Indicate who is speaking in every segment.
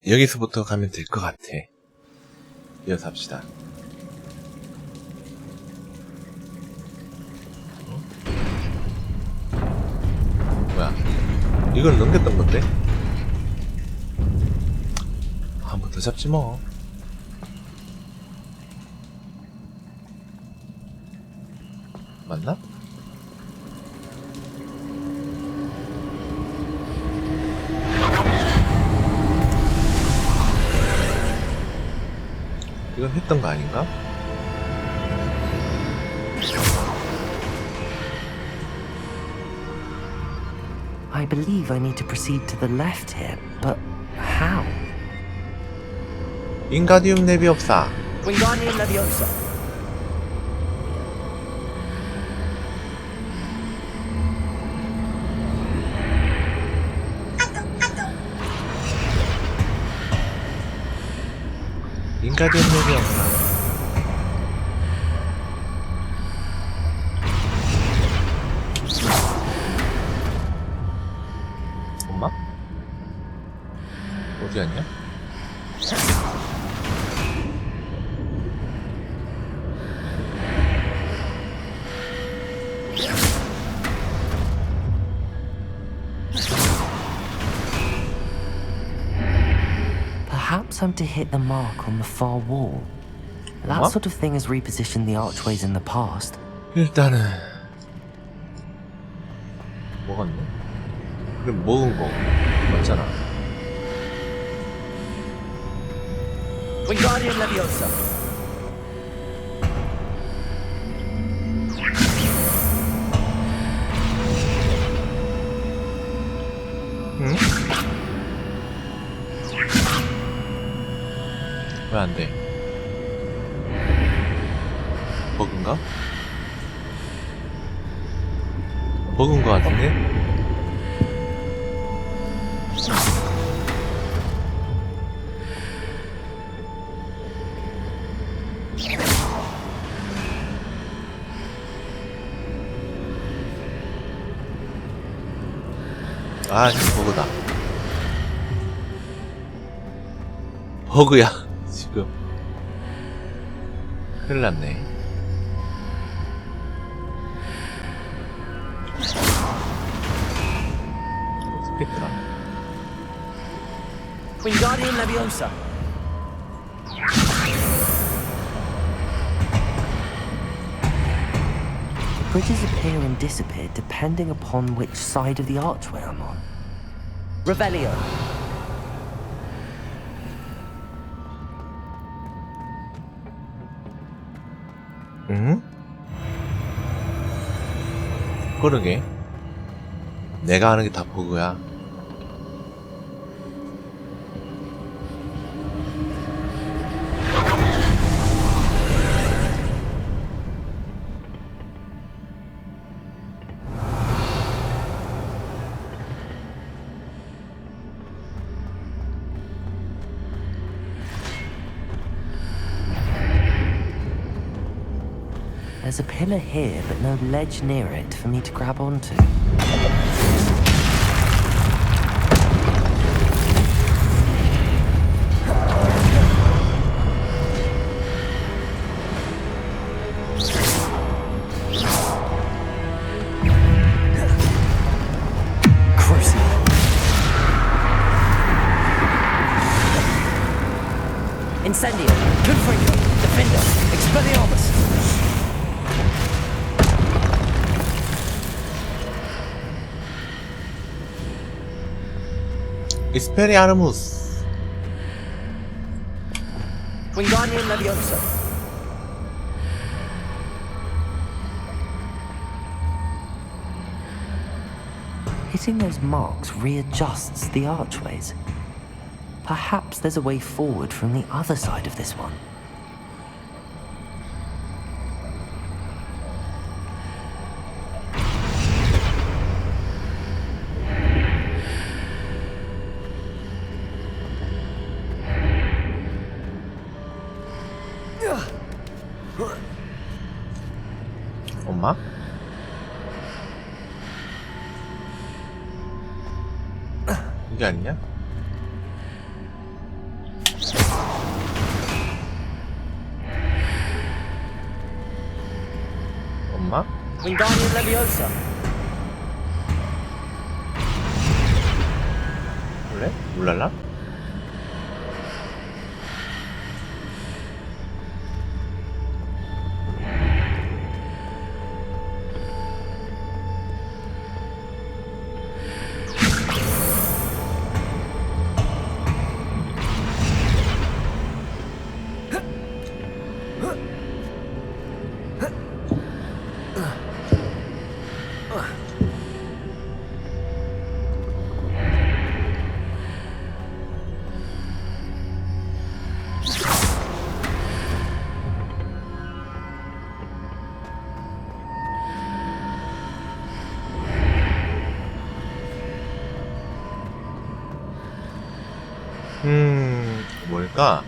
Speaker 1: 여기서부터 가면 될 것 같아. 이어서 합시다. 뭐야? 이걸 넘겼던 건데? 한 번 더 잡지 뭐. 맞나? 이건 했던 거 아닌가?
Speaker 2: I believe I need to proceed to the left here, but how?
Speaker 1: 윙가디움 레비옵사.
Speaker 2: Wingardium Leviosa.
Speaker 1: 윙가디움 레비옵사. 엄마? 어디 갔냐?
Speaker 2: Perhaps I'm to hit the mark on the far wall. That
Speaker 1: What?
Speaker 2: sort of thing has repositioned the archways in the past.
Speaker 1: 일단은 먹었네? 그럼 먹은 거 맞잖아.
Speaker 2: Wingardium Leviosa.
Speaker 1: 응? 왜 안 돼? 버그인가? 버그인 거 같은데? 아, 지금 버그다. 버그야, 지금. 큰일 났네. 스펙트라.
Speaker 2: Wingardium Leviosa. Bridges appear and disappear depending upon which side of the archway I'm on. Revelio.
Speaker 1: 응? 그러게. 내가 하는 게 다 버그야.
Speaker 2: There's a pillar here, but no ledge near it for me to grab onto. Crucible. Incendio. Confringo. Defender. Expelliarmus.
Speaker 1: 이스페리아르무스.
Speaker 2: Wingardium Leviosa. Hitting those marks readjusts the archways. Perhaps there's a way forward from the other side of this one.
Speaker 1: 엄마? 이게 아니냐?
Speaker 2: Wingardium Leviosa.
Speaker 1: 그래? 울랄라? 뭘까?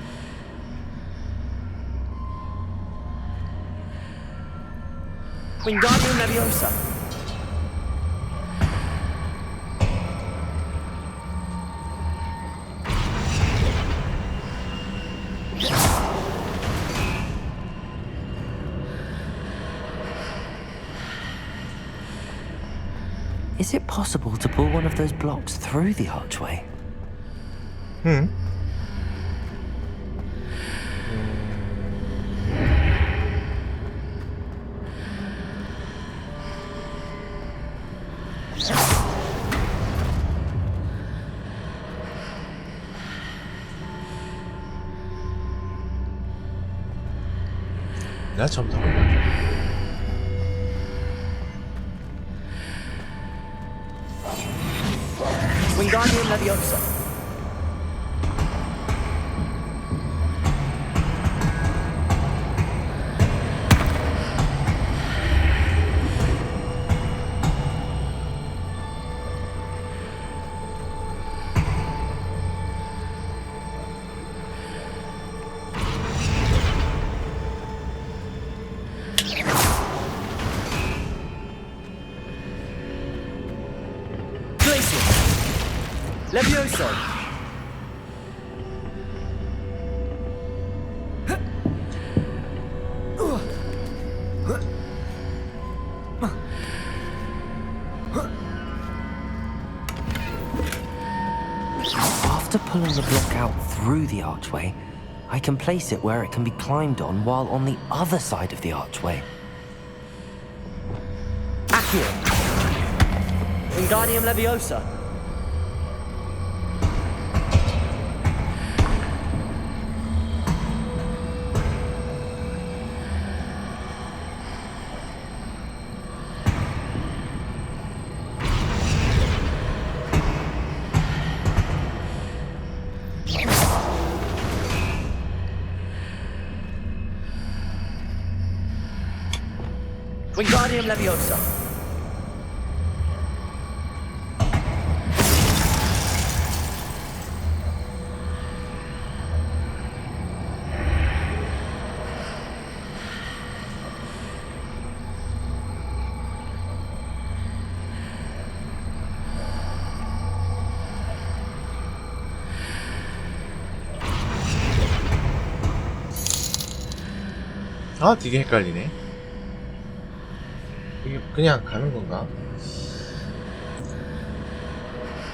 Speaker 2: Wingardium Leviosa. Is it possible to pull one of those blocks through the archway?
Speaker 1: 내가 처음 들어본다.
Speaker 2: Wingardium Leviosa. Levioso. After pulling the block out through the archway, I can place it where it can be climbed on while on the other side of the archway. Accio. Wingardium Leviosa. Wingardium Leviosa.
Speaker 1: 아, 되게 헷갈리네. 이게 그냥 가는 건가?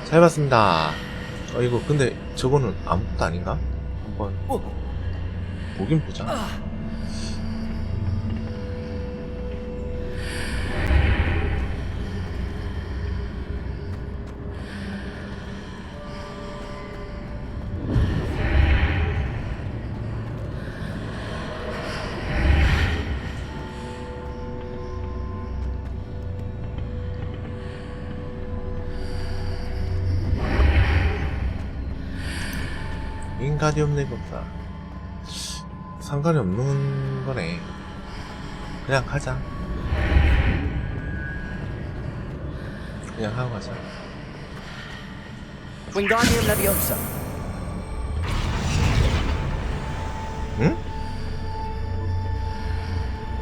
Speaker 1: 잘 봤습니다. 이거 근데 저거는 아무것도 아닌가? 한번 보긴 보자. 윙가디움 레이버다. 상관이 없는 거네. 그냥 가자. 그냥 하고 가자.
Speaker 2: Wingardium Leviosa.
Speaker 1: 응?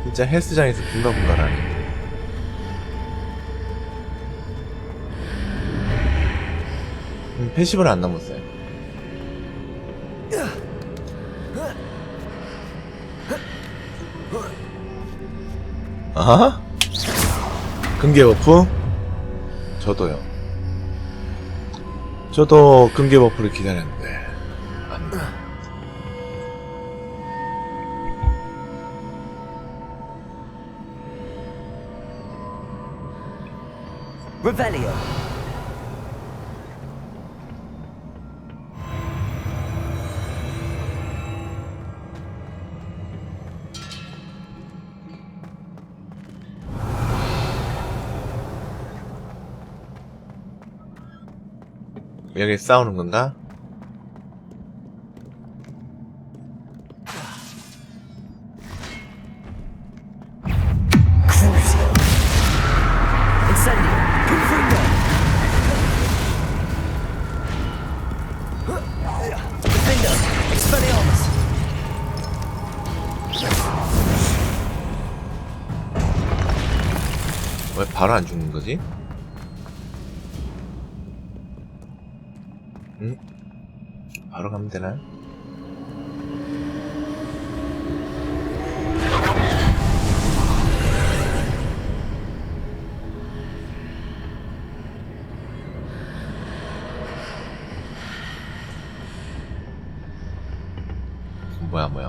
Speaker 1: 진짜 헬스장에서 분가분가라니. 패시브를 안 넘었어요. 아하? 금괴 버프? 저도요. 저도 금괴 버프를 기다렸는데 안 돼.
Speaker 2: Revelio.
Speaker 1: 여기 싸우는 건가?
Speaker 2: Incendio. Confundo. Defendo. Expelliarmus.
Speaker 1: 왜 바로 안 죽는 거지? 응? 바로 가면 되나? 뭐야.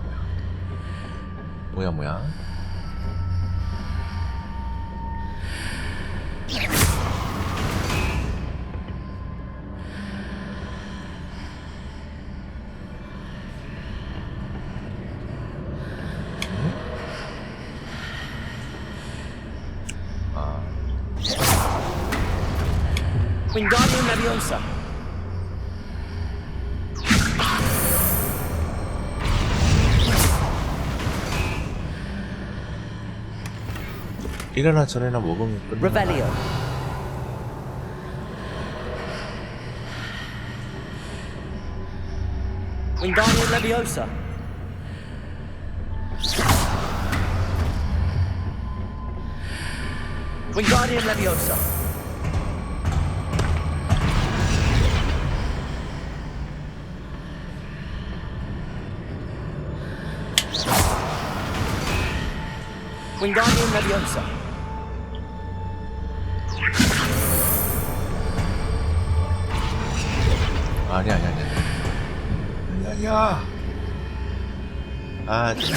Speaker 2: Wingardium Leviosa.
Speaker 1: 일어나 전에나 먹으면 끝나.
Speaker 2: Revelio. Wingardium Leviosa. Wingardium Leviosa. Wingardium Leviosa.
Speaker 1: 아니야. 아, 진짜.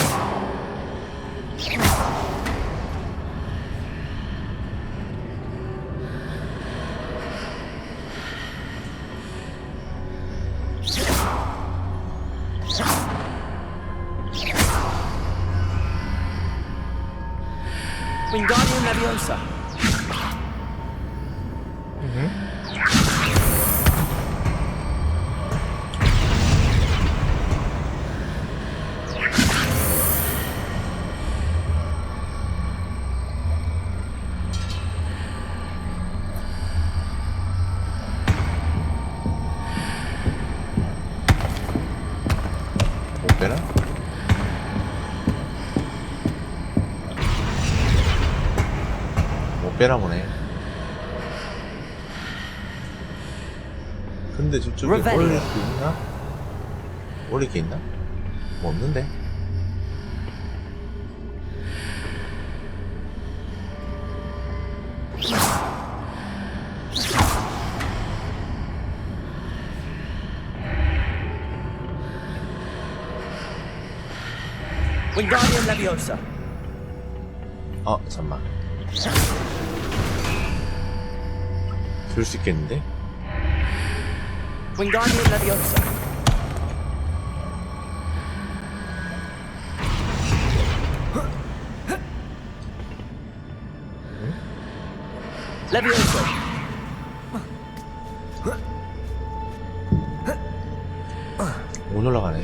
Speaker 2: Wingardium Leviosa.
Speaker 1: 못 빼나? 못 빼나 보네. 근데 저쪽에 올릴 게 있나? 올릴 게 있나? 뭐 없는데?
Speaker 2: Wingardium Leviosa.
Speaker 1: 잠만. 줄 수 있겠는데?
Speaker 2: Wingardium Leviosa. Leviosa.
Speaker 1: 못 올라가네.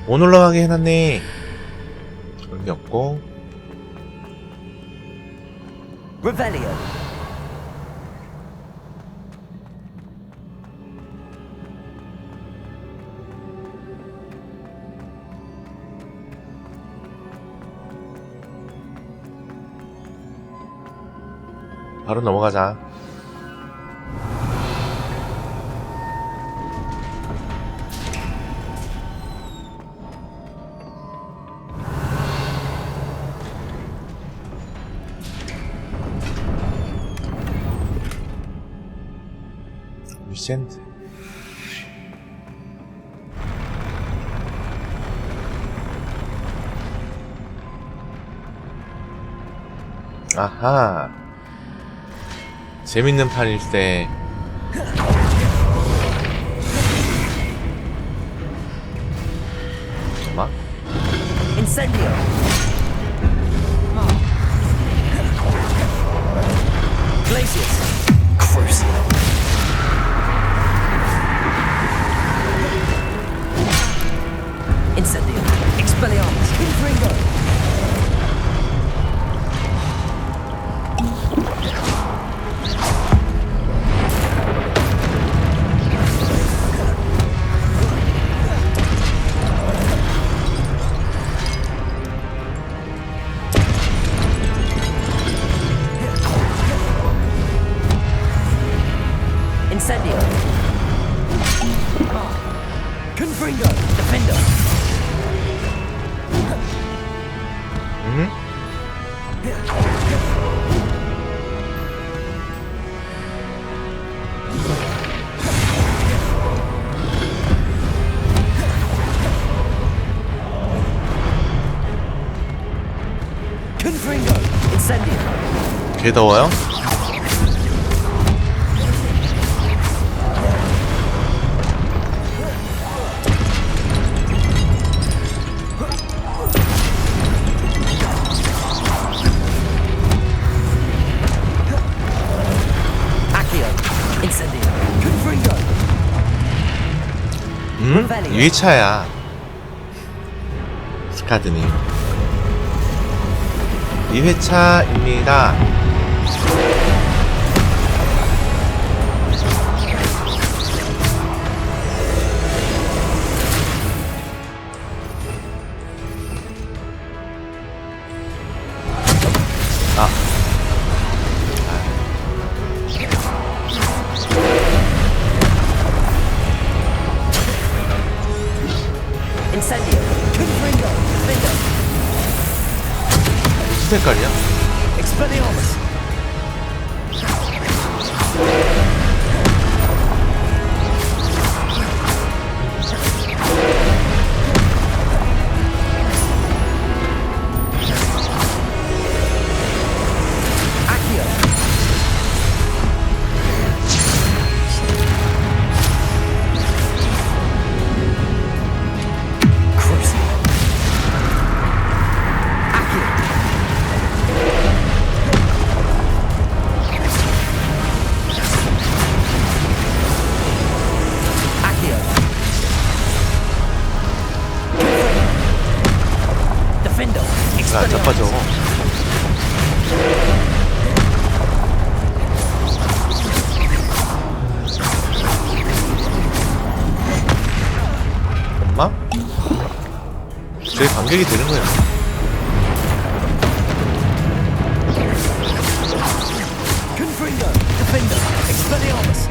Speaker 1: 못 올라가게 해놨네. 여기 없고.
Speaker 2: Revelio.
Speaker 1: 바로 넘어가자. 레전드. 아하. 재밌는 판일세. 잠깐만.
Speaker 2: Incendio. Glacius. Crucial. Incendio. Expelliarmus. Confringo. Incendio. Confringo. Defender.
Speaker 1: 응?
Speaker 2: Confringo. Incendio.
Speaker 1: 개 더워요?
Speaker 2: Incendio. Confringo.
Speaker 1: 2회차야. 스카드님 2회차입니다.
Speaker 2: Incendio. Confringo. Defender.
Speaker 1: 무슨 색깔이야?
Speaker 2: Expelliarmus. Accio. Crucial. Accio. Accio. Defender.
Speaker 1: 아, 자빠져. 엄마? 제 간격이 되는 거야.
Speaker 2: Confringo. Defender. Expelliarmus.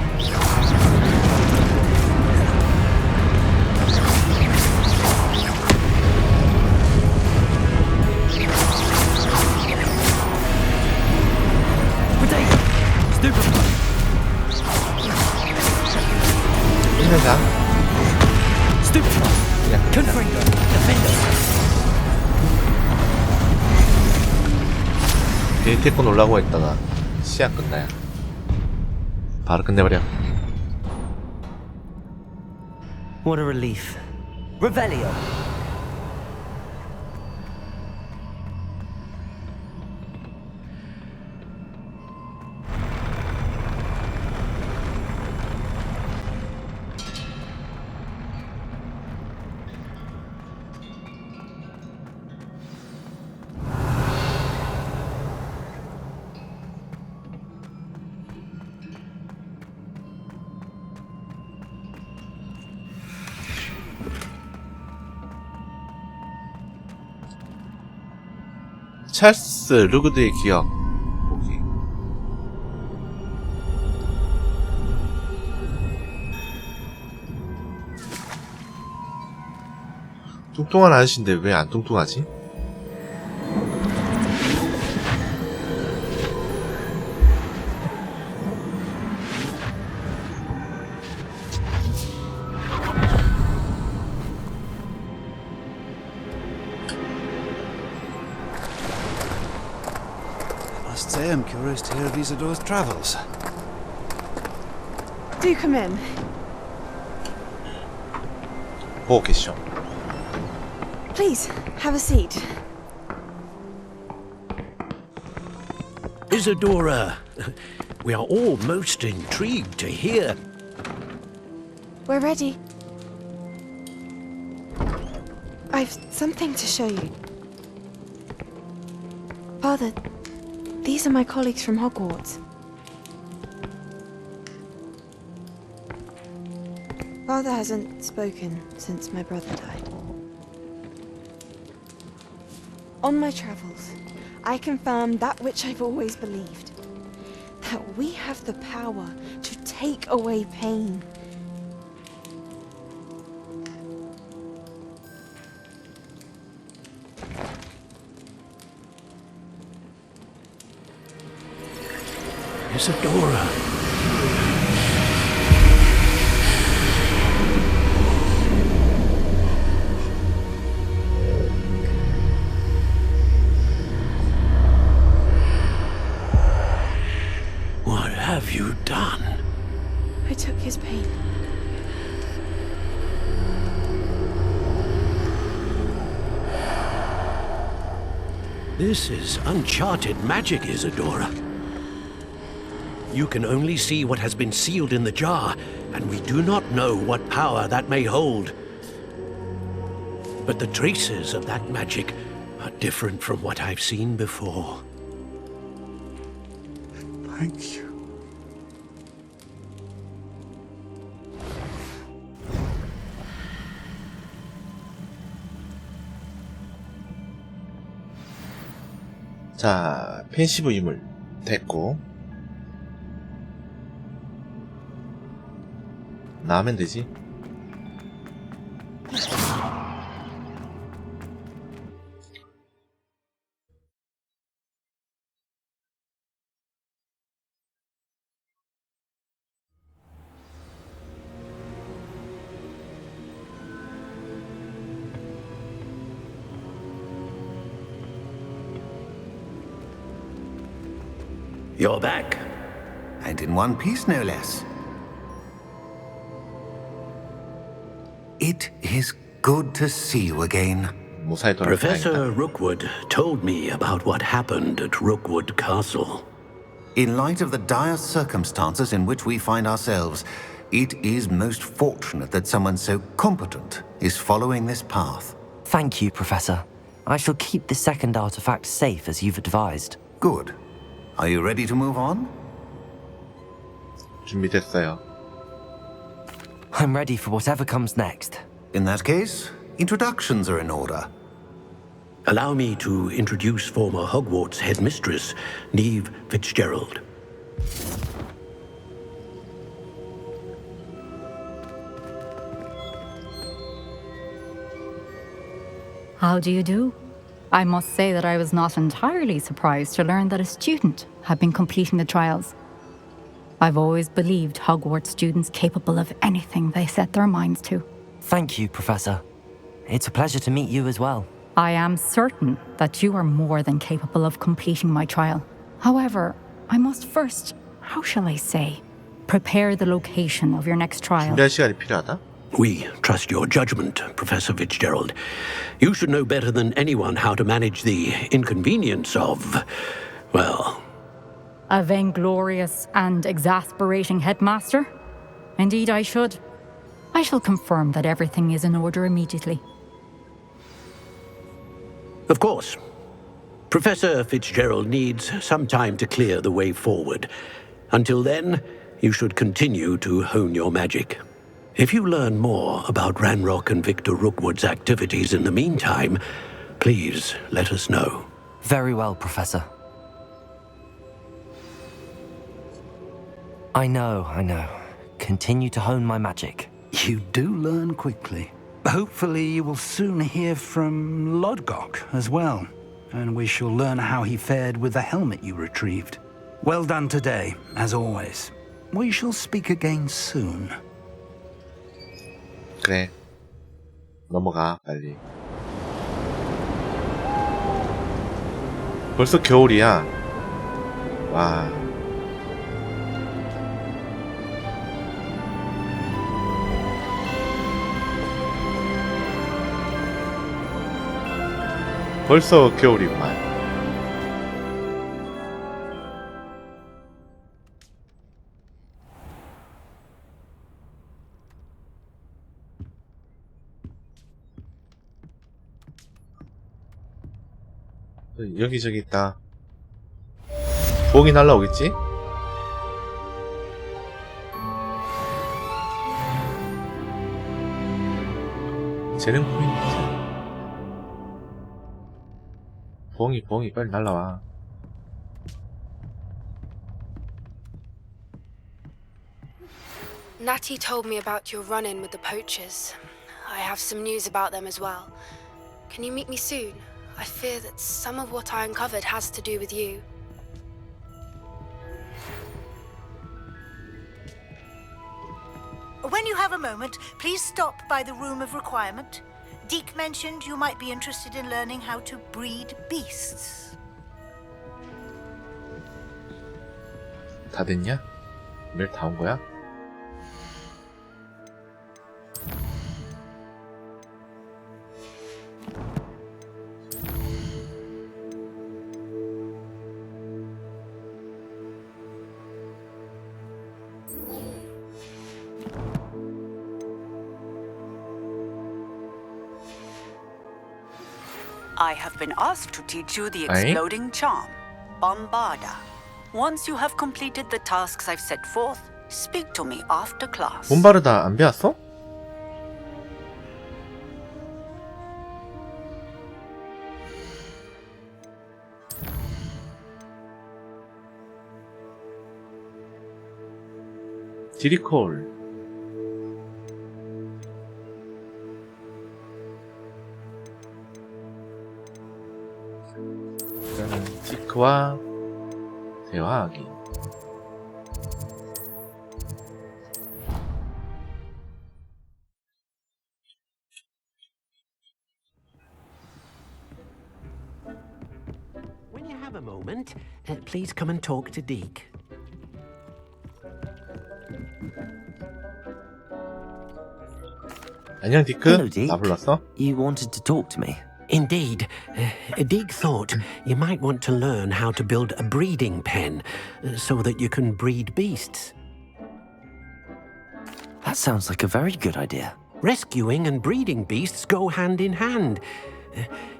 Speaker 2: Potato. Stupefy.
Speaker 1: 힘내자.
Speaker 2: Stupefy.
Speaker 1: 그냥
Speaker 2: Confringo. Defender.
Speaker 1: 데이테콘 올라고 했다가 시야 끝나야 바로 끝내버려.
Speaker 2: What a relief. Revelio.
Speaker 1: 찰스 루그드의 기억 보기. 뚱뚱한 아저씨인데 왜 안 뚱뚱하지?
Speaker 3: say I'm curious to hear of Isidore's travels.
Speaker 4: Do come in.
Speaker 1: 보고 계시죠?
Speaker 4: Please, have a seat.
Speaker 5: Isadora, we are all most intrigued to hear.
Speaker 4: We're ready. I've something to show you. Father, these are my colleagues from Hogwarts. Father hasn't spoken since my brother died. On my travels, I confirmed that which I've always believed. That we have the power to take away pain.
Speaker 5: Isadora. What have you done?
Speaker 4: I took his pain.
Speaker 5: This is uncharted magic, Isadora. You can only see what has been sealed in the jar, and we do not know what power that may hold. But the traces of that magic are different from what I've seen before.
Speaker 3: Thank you.
Speaker 1: 자, 펜시브 유물 됐고 나오면 되지.
Speaker 5: You're back.
Speaker 6: And in one piece, no less. It is good to see you again.
Speaker 1: 무사히 돌아다닌다.
Speaker 5: Professor Rookwood told me about what happened at Rookwood Castle.
Speaker 6: In light of the dire circumstances in which we find ourselves, it is most fortunate that someone so competent is following this path.
Speaker 2: Thank you, Professor. I shall keep the second artifact safe as you've advised.
Speaker 6: Good. Are you ready to move on?
Speaker 1: 준비됐어요.
Speaker 2: I'm ready for whatever comes next.
Speaker 6: In that case, introductions are in order.
Speaker 5: Allow me to introduce former Hogwarts headmistress, Neve Fitzgerald.
Speaker 7: How do you do? I must say that I was not entirely surprised to learn that a student had been completing the trials. I've always believed Hogwarts students capable of anything they set their minds to.
Speaker 2: Thank you, Professor. It's a pleasure to meet you as well.
Speaker 7: I am certain that you are more than capable of completing my trial. However, I must first, how shall I say, prepare the location of your next trial.
Speaker 1: 준비할 시간이 필요하다.
Speaker 5: We trust your judgment, Professor Fitzgerald. You should know better than anyone how to manage the inconvenience of, well...
Speaker 7: A vainglorious and exasperating headmaster? Indeed, I should. I shall confirm that everything is in order immediately.
Speaker 5: Of course. Professor Fitzgerald needs some time to clear the way forward. Until then, you should continue to hone your magic. If you learn more about Ranrock and Victor Rookwood's activities in the meantime, please let us know.
Speaker 2: Very well, Professor. I know. Continue to hone my magic.
Speaker 3: You do learn quickly. Hopefully you will soon hear from Lodgok as well, and we shall learn how he fared with the helmet you retrieved. Well done today, as always. We shall speak again soon.
Speaker 1: 그래. 넘어가 빨리. 벌써 겨울이야. 와. 벌써 겨울이구만. 여기저기 있다. 부엌이 날라오겠지? 재능 포인트. 부엉이 빨리 날라와.
Speaker 8: Natty told me about your run-in with the poachers. I have some news about them as well. Can you meet me soon? I fear that some of what I uncovered has to do with you.
Speaker 9: When you have a moment, please stop by the Room of Requirement. Deke mentioned you might be interested in learning how to breed beasts.
Speaker 1: 다 됐냐? 메일 다 온 거야?
Speaker 10: I have been asked to teach you the exploding charm, Bombarda. Once you have completed the tasks I've set forth, speak to me after class.
Speaker 1: 봄바르다 안 배웠어? 디리콜. 일단은 디크와 대화하기.
Speaker 5: When you have a moment, please come and talk to Deke.
Speaker 1: 안녕 디크.
Speaker 2: Hello, Deke.
Speaker 1: 나 불렀어?
Speaker 2: You wanted to talk to me?
Speaker 5: Indeed. Deke thought you might want to learn how to build a breeding pen so that you can breed beasts.
Speaker 2: That sounds like a very good idea.
Speaker 5: Rescuing and breeding beasts go hand in hand.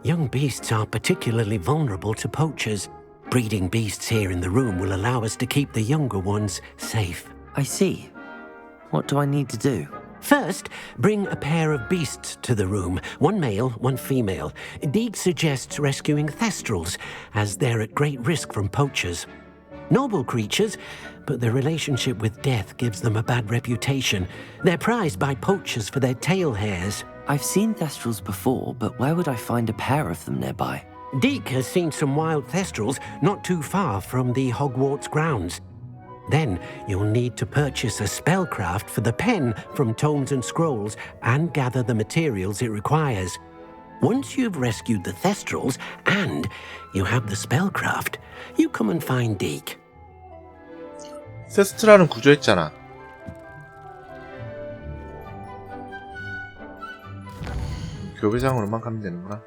Speaker 5: Young beasts are particularly vulnerable to poachers. Breeding beasts here in the room will allow us to keep the younger ones safe.
Speaker 2: I see. What do I need to do?
Speaker 5: First, bring a pair of beasts to the room, one male, one female. Deke suggests rescuing thestrals, as they're at great risk from poachers. Noble creatures, but their relationship with death gives them a bad reputation. They're prized by poachers for their tail hairs.
Speaker 2: I've seen thestrals before, but where would I find a pair of them nearby?
Speaker 5: Deke has seen some wild thestrals not too far from the Hogwarts grounds. Then you'll need to purchase a spellcraft for the pen from Tomes and Scrolls and gather the materials it requires. Once you've rescued the thestrals and you have the spellcraft, you come and find Deke.
Speaker 1: 세스트라는 구조했잖아. 교배장으로만 가면 되는구나.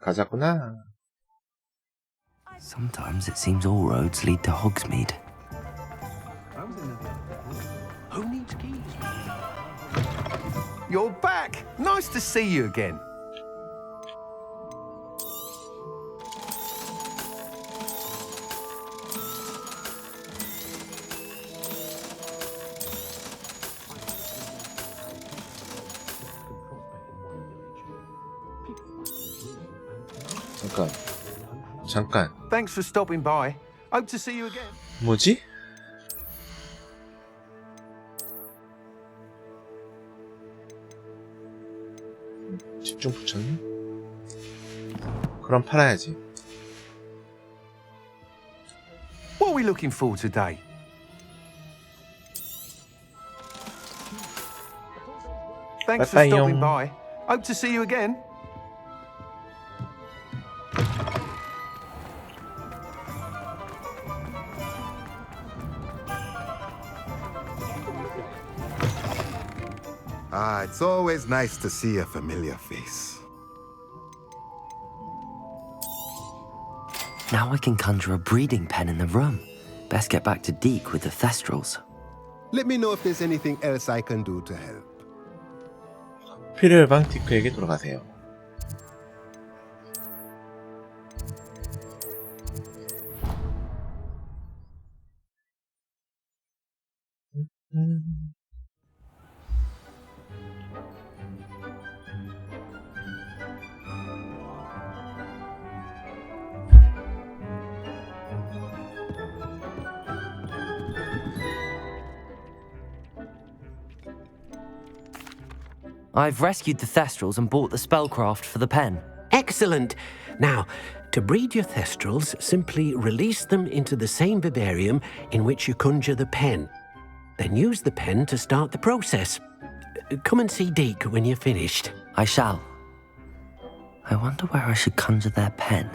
Speaker 1: 가자꾸나.
Speaker 2: Sometimes it seems all roads lead to Hogsmeade.
Speaker 5: Who needs keys?
Speaker 11: You're back! Nice to see you again.
Speaker 1: 잠깐.
Speaker 11: Thanks for stopping by. Hope to see you again.
Speaker 1: 뭐지? 집중 붙였네? 그럼 팔아야지.
Speaker 11: What are we looking for today? Thanks for
Speaker 1: Bye-bye,
Speaker 11: stopping
Speaker 1: 용.
Speaker 11: by. Hope to see you again.
Speaker 12: Ah, it's always nice to see a familiar face.
Speaker 2: Now I can conjure a breeding pen in the room. Best get back to Deke with the thestrals.
Speaker 12: Let me know if there's anything else I can do to help.
Speaker 1: 필요해방 디크에게 돌아가세요.
Speaker 2: I've rescued the thestrals and bought the spellcraft for the pen.
Speaker 5: Excellent. Now, to breed your thestrals, simply release them into the same vivarium in which you conjure the pen. Then use the pen to start the process. Come and see Deke when you're finished.
Speaker 2: I shall. I wonder where I should conjure their pen.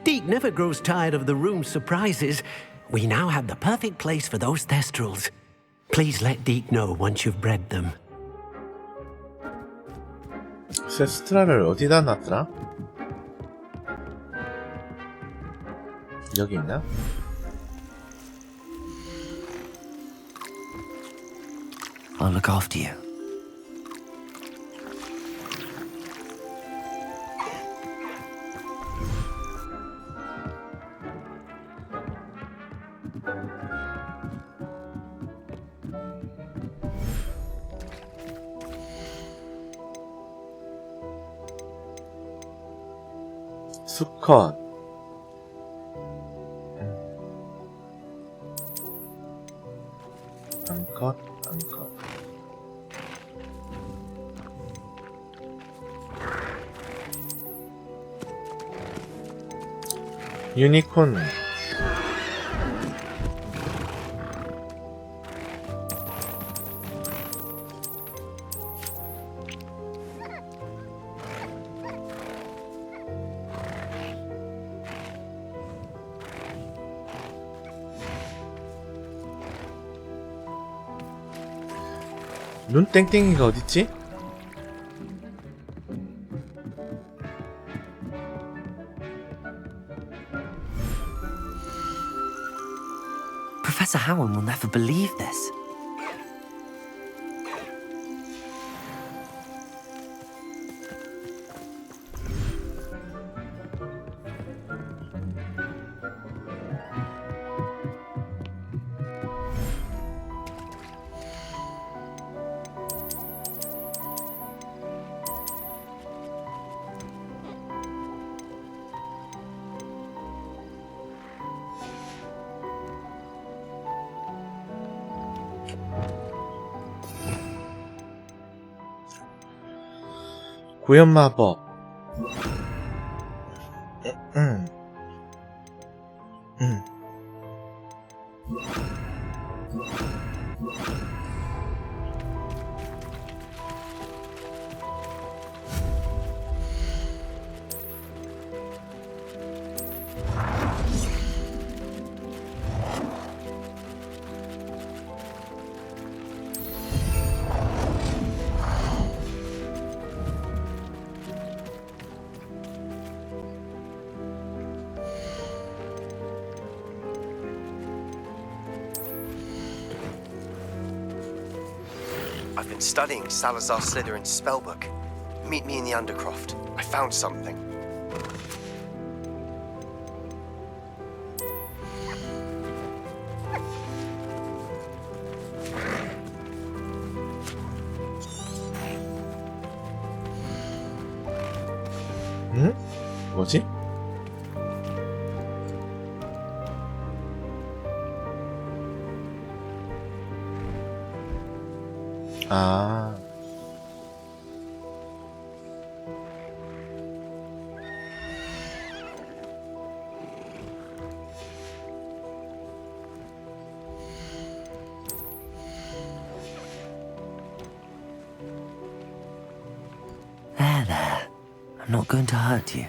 Speaker 5: Deke never grows tired of the room's surprises. We now have the perfect place for those thestrals. Please let Deke know once you've bred them.
Speaker 1: 세스트라를 어디다 놨더라? 여기 있나?
Speaker 2: I'll look after you.
Speaker 1: 수컷. 암컷, 암컷. 유니콘. 눈 땡땡이가 어딨지?
Speaker 2: Professor Howard will never believe this.
Speaker 1: 구현마법.
Speaker 13: I've been studying Salazar Slytherin's spellbook. Meet me in the Undercroft. I found something.
Speaker 1: 응? 아.
Speaker 2: There. I'm not going to hurt you.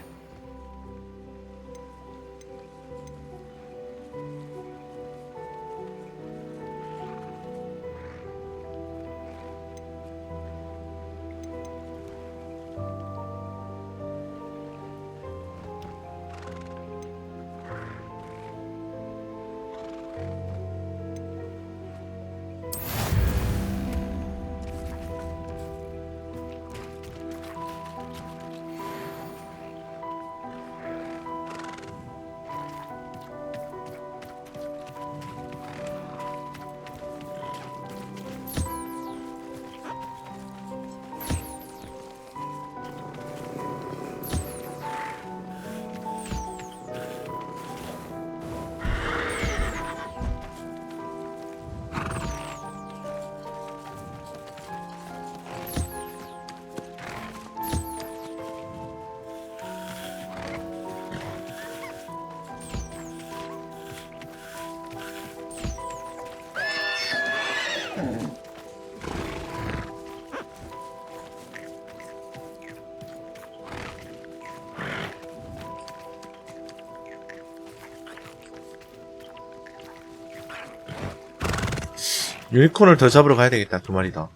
Speaker 1: 유니콘을 더 잡으러 가야 되겠다. 2마리 더.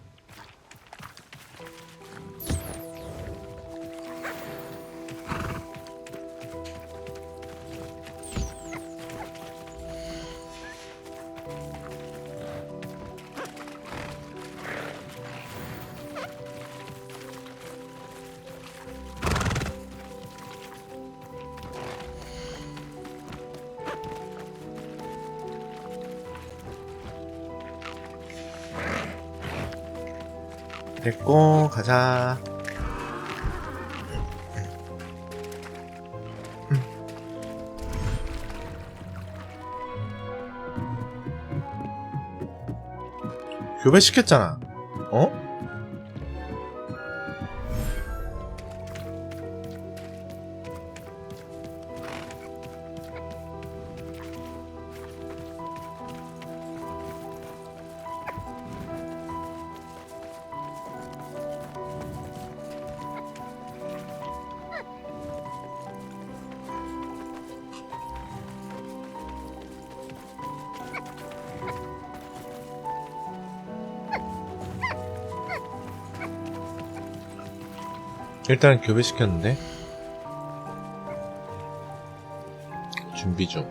Speaker 1: 됐고 가자. 교배시켰잖아. 어? 일단 교배시켰는데 준비 중.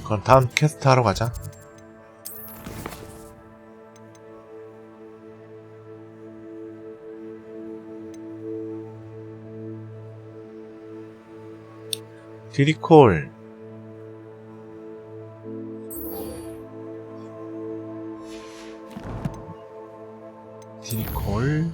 Speaker 1: 그럼 다음 퀘스트 하러 가자. 디리콜. 디리콜.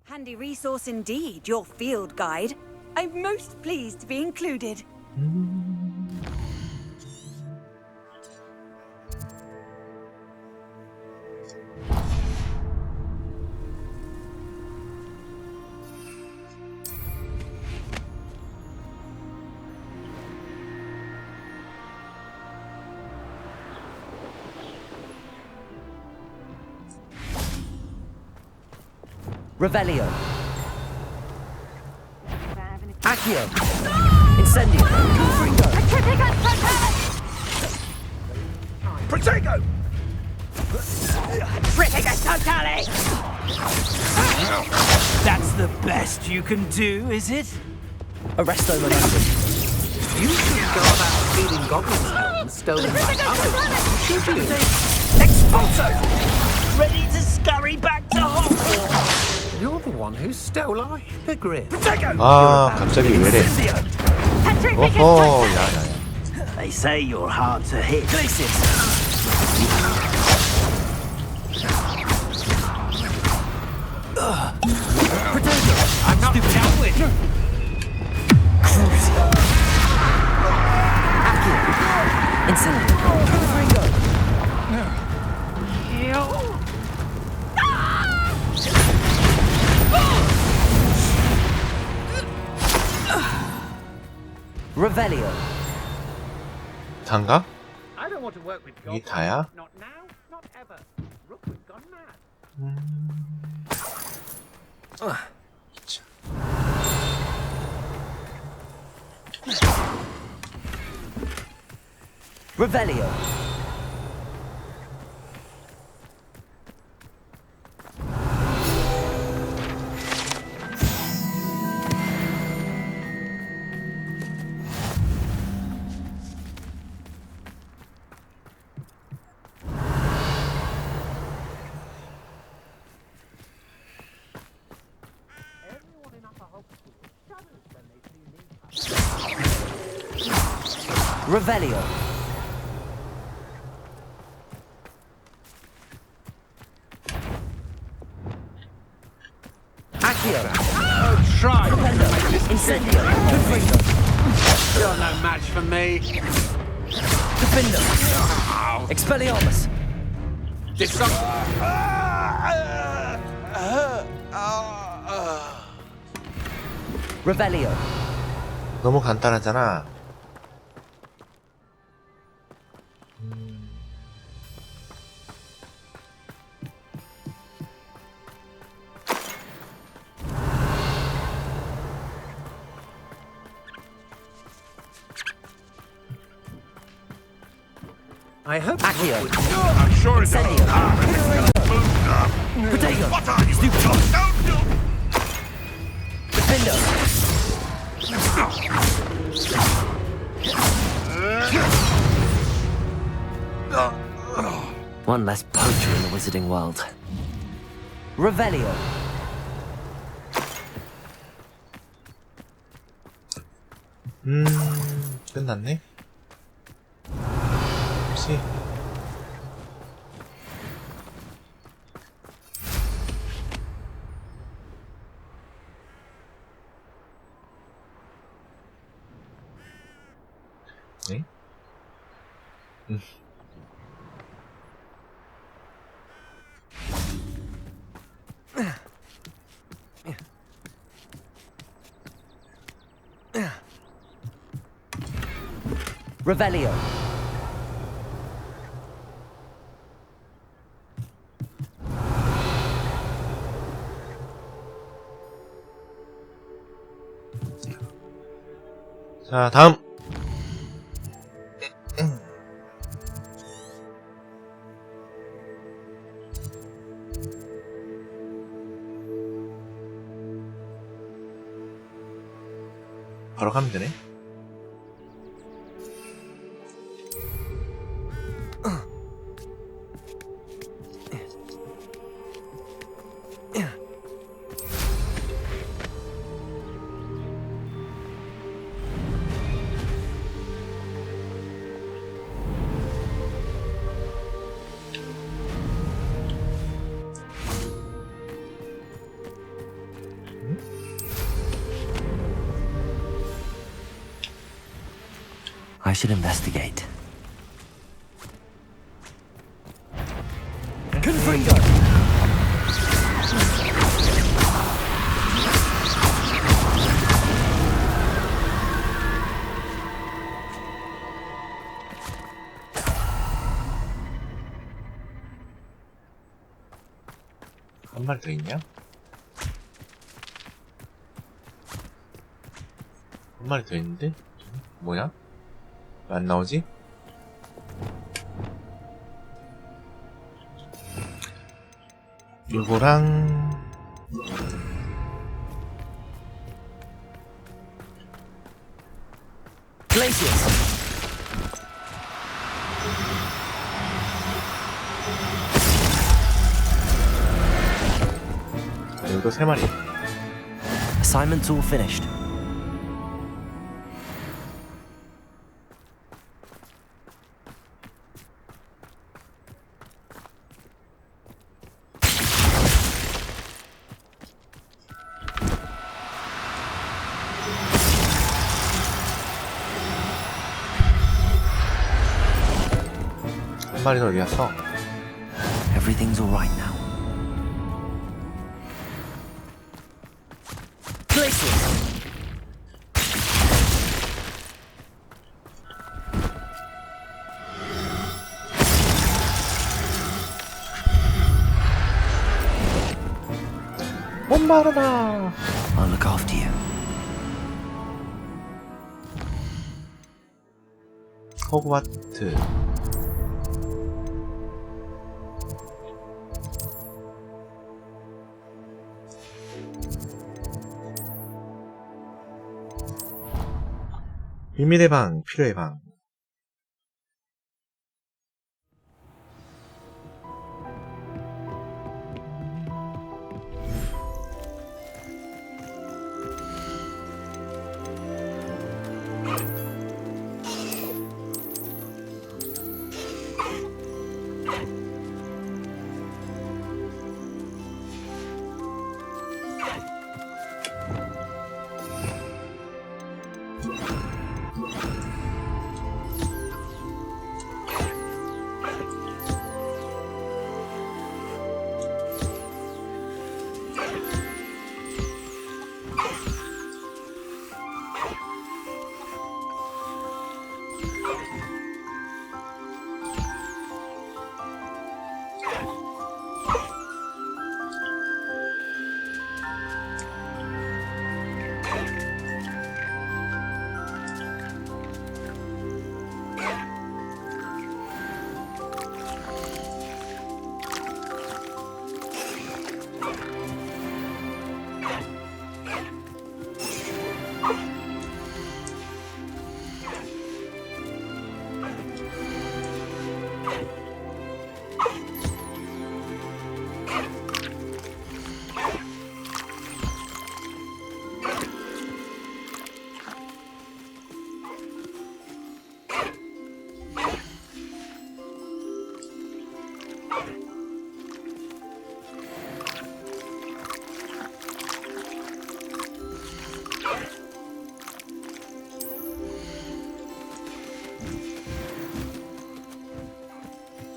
Speaker 14: Handy resource indeed, your field guide. I'm most pleased to be included.
Speaker 2: Revelio. Accio. Incendio. Confringo.
Speaker 11: Protego!
Speaker 14: Critical totally!
Speaker 15: That's the best you can do, is it?
Speaker 2: Arresto Momentum.
Speaker 15: You shouldn't go about stealing goblins' helms stolen by others, should you?
Speaker 14: Expulso!
Speaker 15: Ready to scurry back to Hogwarts? You're the one who stole our hippogriff.
Speaker 1: 아, 갑자기 왜래? 어허, 야야야.
Speaker 16: They say you're hard to hit.
Speaker 15: I'm not down with you.
Speaker 2: Revelio.
Speaker 1: 단가?
Speaker 15: I don't want to work with
Speaker 1: 이게 다야?
Speaker 15: Not now, not ever. Rookwood's gone mad.
Speaker 2: Revelio. Revelio. Accio.
Speaker 15: Oh, try.
Speaker 2: Incendio. Confringo.
Speaker 15: You're no match for me.
Speaker 2: Defendo. Expelliarmus. Revelio.
Speaker 1: 너무 간단하잖아.
Speaker 15: I hope.
Speaker 2: Accio.
Speaker 11: I'm sure it's
Speaker 2: Incendio.
Speaker 11: Protego.
Speaker 2: What
Speaker 11: are you?
Speaker 2: Defendo. One less poacher in the wizarding world. Revelio.
Speaker 1: 끝났네. 혹시 네?
Speaker 2: Revelio.
Speaker 1: 자, 다음. 바로 가면 되네.
Speaker 2: I should investigate. Confringo!
Speaker 1: 한 마리 더 있냐? 한 마리 더 있는데? 뭐야? 왜 안 나오지? 요거랑 이거 3마리.
Speaker 2: Assignment's all finished.
Speaker 1: 한 마리 더 어디 갔어?
Speaker 2: Everything's all right now. Places.
Speaker 1: 엄마르다.
Speaker 2: I'll look after you.
Speaker 1: 호그와트. 비밀의 방, 필요의 방.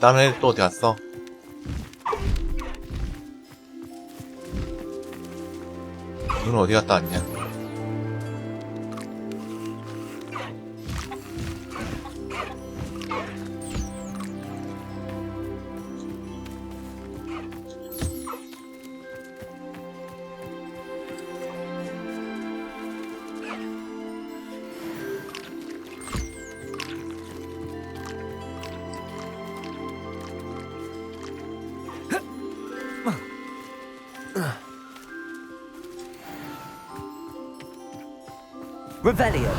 Speaker 1: 다른 애들 또 어디 갔어? 너는 어디 갔다 왔냐?
Speaker 2: Revelio.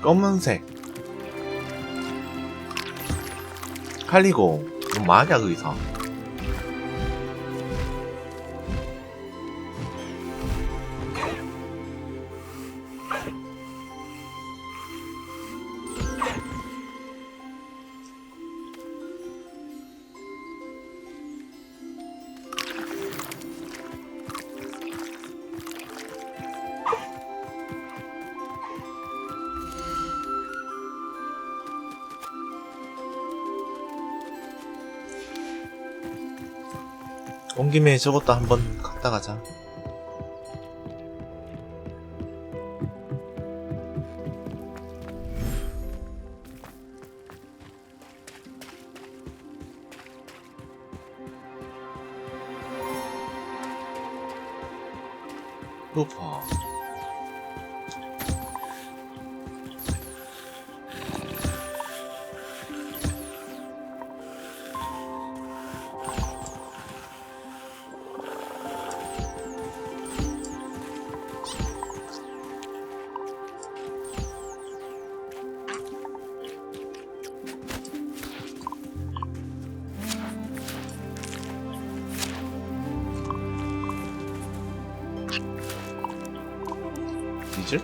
Speaker 1: 검은색 칼리고 이거 뭐하냐 그 의사. 온 김에 저것도 한번 갔다 가자. 루퍼 니즐?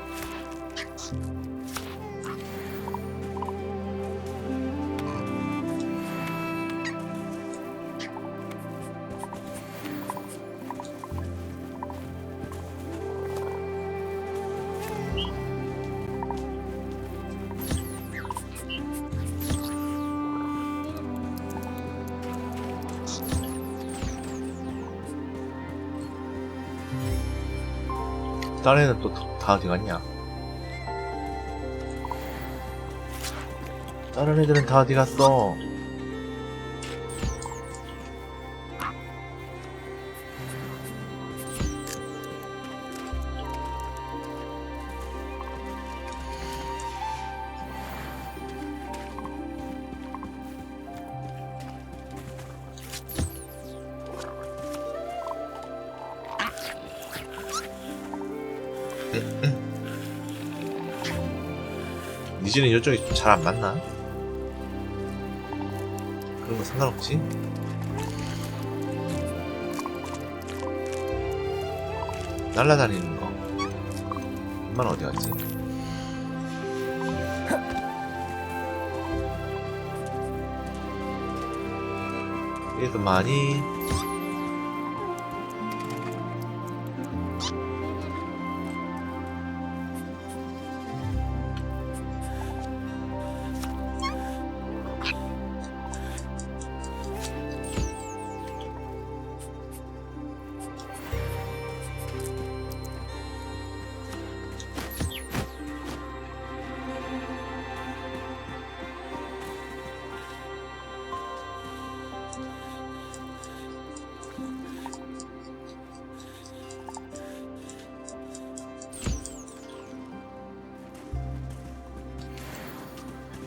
Speaker 1: 다른 애는 또 다 어디 갔냐? 다른 애들은 다 어디 갔어? 니즈는 이쪽이 잘 안 맞나? 그런 거 상관없지? 날라다니는 거. 엄마는 어디 갔지? 얘도 많이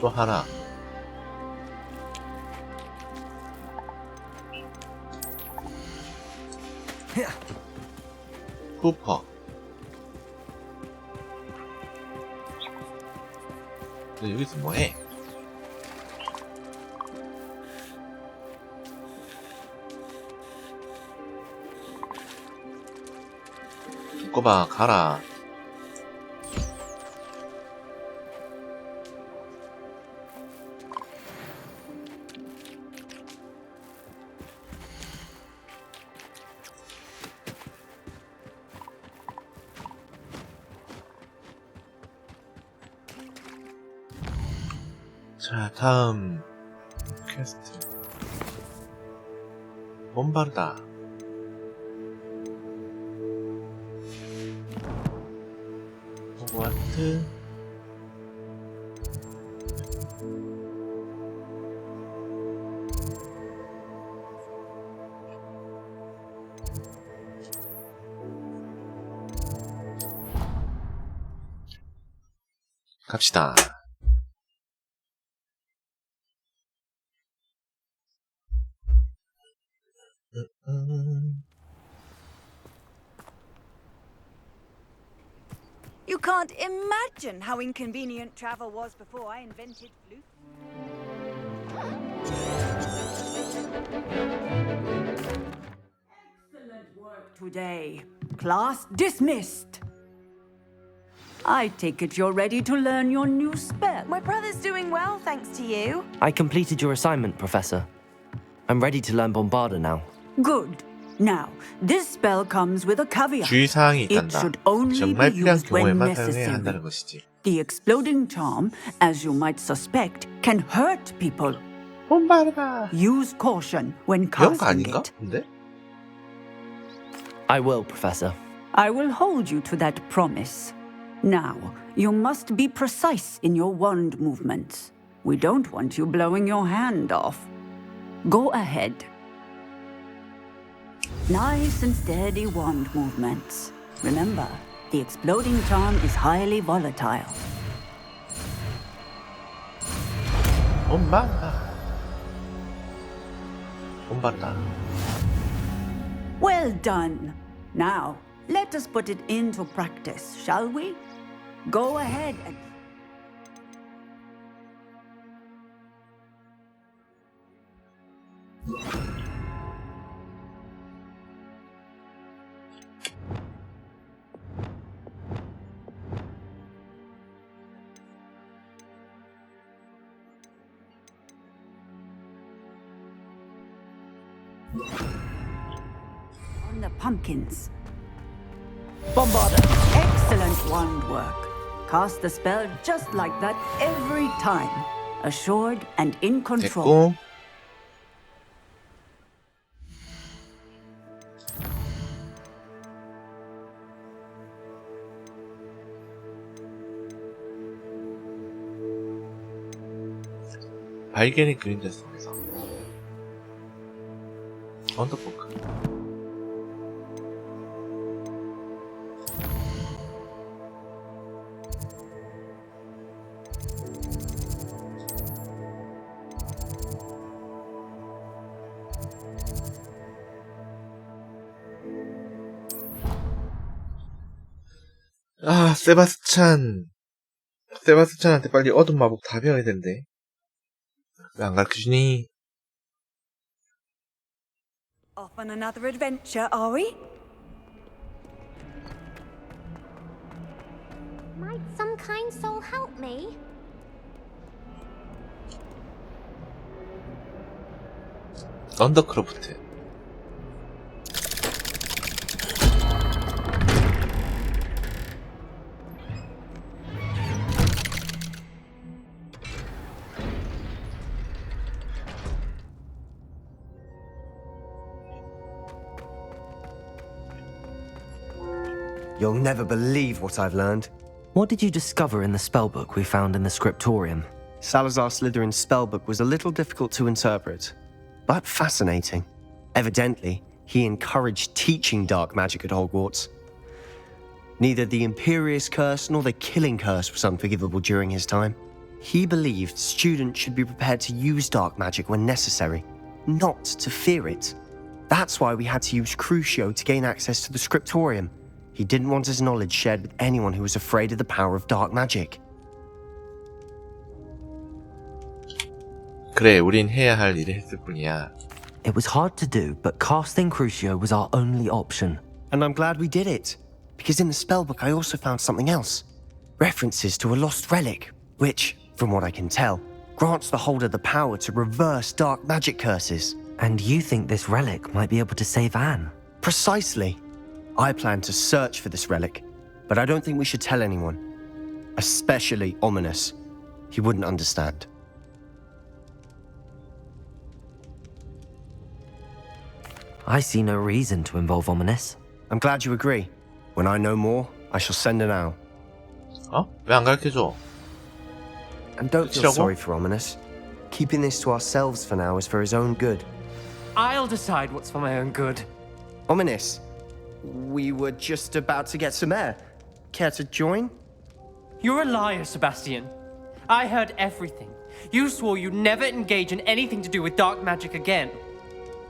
Speaker 1: 또 하나. 쿠퍼. 너 여기서 뭐해? 두꺼봐 가라. 자, 다음 퀘스트. 몬바르다. 호그와트. 갑시다.
Speaker 14: You can't imagine how inconvenient travel was before I invented flute.
Speaker 17: Excellent work today. Class dismissed. I take it you're ready to learn your new spell.
Speaker 4: My brother's doing well, thanks to you.
Speaker 2: I completed your assignment, Professor. I'm ready to learn Bombarda now.
Speaker 17: Good. Now, this spell comes with a caveat.
Speaker 1: 주의사항이
Speaker 17: It
Speaker 1: 있단다.
Speaker 17: should only
Speaker 1: 정말
Speaker 17: be
Speaker 1: 필요한
Speaker 17: used when
Speaker 1: 경우에만 사용해야
Speaker 17: necessary.
Speaker 1: 한다는 것이지.
Speaker 17: The exploding charm, as you might suspect, can hurt people.
Speaker 1: 봄바르다.
Speaker 17: Use caution when
Speaker 1: 이런 거
Speaker 17: casting
Speaker 1: 아닌가?
Speaker 17: it.
Speaker 1: 근데?
Speaker 2: I will, Professor.
Speaker 17: I will hold you to that promise. Now, you must be precise in your wand movements. We don't want you blowing your hand off. Go ahead. Nice and steady wand movements. Remember, the exploding charm is highly volatile.
Speaker 1: 봄바르다. 봄바르다.
Speaker 17: Well done. Now, let us put it into practice, shall we? Go ahead and... On the pumpkins. Bombarda. Excellent wand work. Cast the spell just like that every time. Assured and in control.
Speaker 1: 됐고. 발견의 그림자 속에서 언더포크. 아, 세바스찬한테 빨리 어둠 마법 다 배워야 되는데. 왜 안 가르쳐주니?
Speaker 14: Off on another adventure, are we?
Speaker 18: Might some kind soul help me?
Speaker 1: 언더크로프트.
Speaker 13: You'll never believe what I've learned.
Speaker 2: What did you discover in the spellbook we found in the scriptorium?
Speaker 13: Salazar Slytherin's spellbook was a little difficult to interpret, but fascinating. Evidently, he encouraged teaching dark magic at Hogwarts. Neither the Imperious Curse nor the Killing Curse was unforgivable during his time. He believed students should be prepared to use dark magic when necessary, not to fear it. That's why we had to use Crucio to gain access to the scriptorium. He didn't want his knowledge shared with anyone who was afraid of the power of dark magic.
Speaker 1: 그래, 우린 해야 할 일을 했을 뿐이야.
Speaker 2: It was hard to do, but casting Crucio was our only option.
Speaker 13: And I'm glad we did it, because in the spellbook I also found something else. References to a lost relic, which, from what I can tell, grants the holder the power to reverse dark magic curses.
Speaker 2: And you think this relic might be able to save Anne?
Speaker 13: Precisely. I plan to search for this relic, but I don't think we should tell anyone. Especially Ominous. He wouldn't understand.
Speaker 2: I see no reason to involve Ominous.
Speaker 13: I'm glad you agree. When I know more, I shall send an owl.
Speaker 1: 어? 왜 안 가르쳐줘?
Speaker 13: And don't feel
Speaker 1: 그치라고?
Speaker 13: sorry for Ominous. Keeping this to ourselves for now is for his own good.
Speaker 19: I'll decide what's for my own good.
Speaker 13: Ominous, we were just about to get some air. Care to join?
Speaker 19: You're a liar, Sebastian. I heard everything. You swore you'd never engage in anything to do with dark magic again.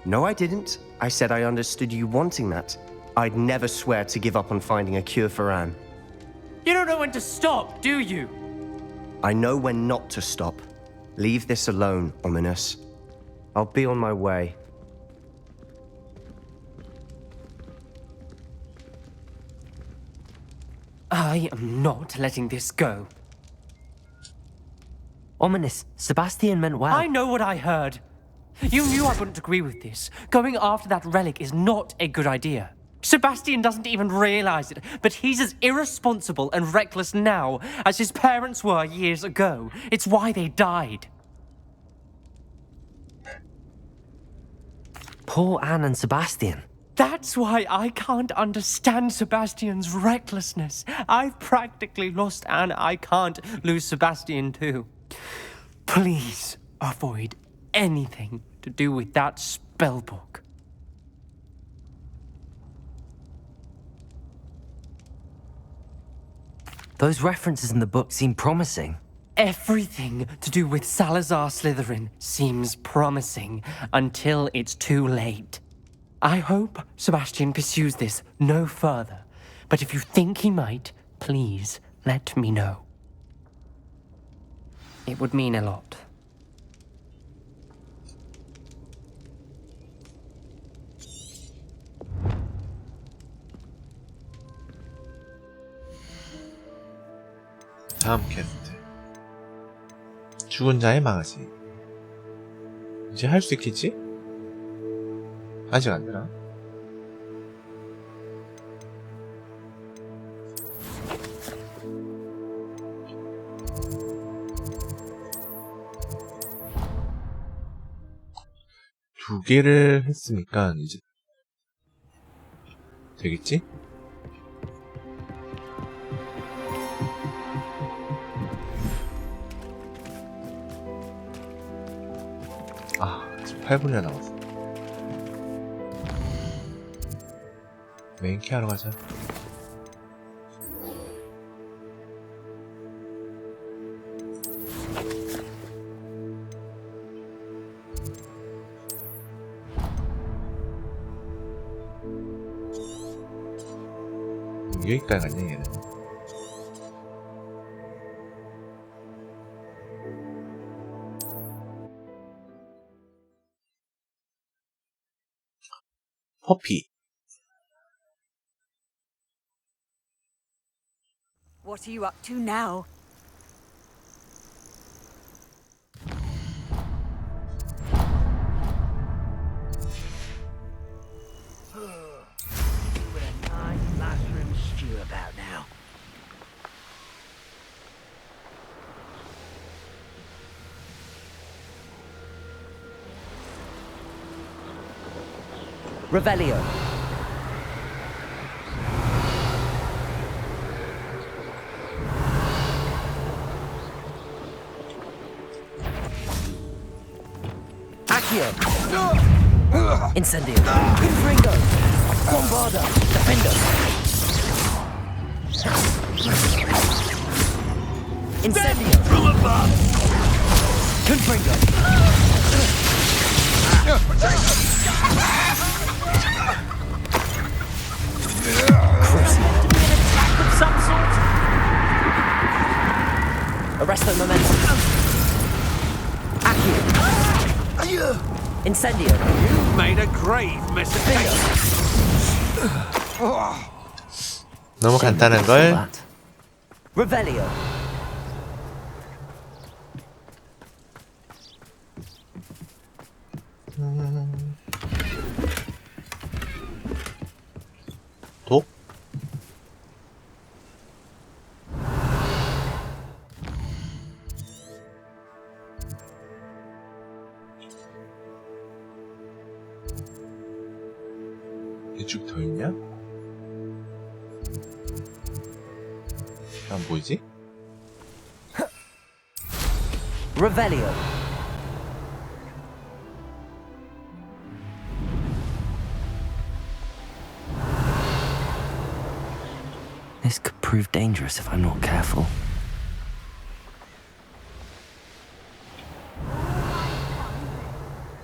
Speaker 13: No, I didn't. I said I understood you wanting that. I'd never swear to give up on finding a cure for Anne.
Speaker 19: You don't know when to stop, do you?
Speaker 13: I know when not to stop. Leave this alone, Ominous. I'll be on my way.
Speaker 19: I am not letting this go.
Speaker 2: Ominous, Sebastian meant well.
Speaker 19: I know what I heard. You knew I wouldn't agree with this. Going after that relic is not a good idea. Sebastian doesn't even realize it, but he's as irresponsible and reckless now as his parents were years ago. It's why they died.
Speaker 2: Poor Anne and Sebastian.
Speaker 19: That's why I can't understand Sebastian's recklessness. I've practically lost Anne. I can't lose Sebastian too. Please avoid anything to do with that spellbook.
Speaker 2: Those references in the book seem promising.
Speaker 19: Everything to do with Salazar Slytherin seems promising until it's too late. I hope Sebastian pursues this no further, but if you think he might, please let me know. It would mean a lot.
Speaker 1: 다음 퀘스트. 죽은 자의 망아지. 이제 할 수 있겠지? 아직 안 되나? 두 개를 했으니까 이제 되겠지? 아, 지금 8분이나 남았어. 메인키 하러 가자. 여기까지 갔냐 얘는. 퍼피.
Speaker 14: What are you up to now?
Speaker 16: With a nice mushroom stew about now.
Speaker 2: Revelio. Accio. Incendio. Confringo. Bombarda. Defender. Incendio. From above. Confringo.
Speaker 19: Some sort.
Speaker 2: Arresto momentum. Accio. Incendio.
Speaker 11: You made a grave mess of things.
Speaker 1: 너무 간단한 걸.
Speaker 2: Revelio.
Speaker 1: 독? 이쪽 더 있냐? 안 보이지?
Speaker 2: Revelio. This could prove dangerous if I'm not careful.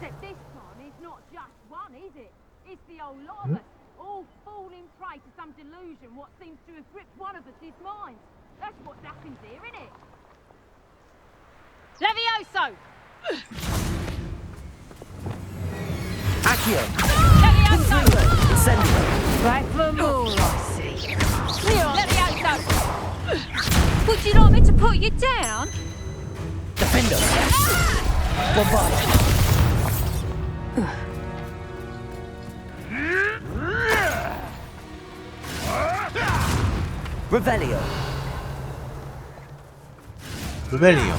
Speaker 20: Except this time it's not just one, is it? It's the whole lot of us, all falling prey to some delusion what seems to have gripped one of us' minds. That's what's happened here, isn't it? Levioso!
Speaker 2: Accio.
Speaker 20: Levioso!
Speaker 2: Incendio.
Speaker 20: Back for more, I see. Levioso! Would you like me to put you down?
Speaker 2: Defender. Bombarda. Revelio.
Speaker 1: 르벨리오.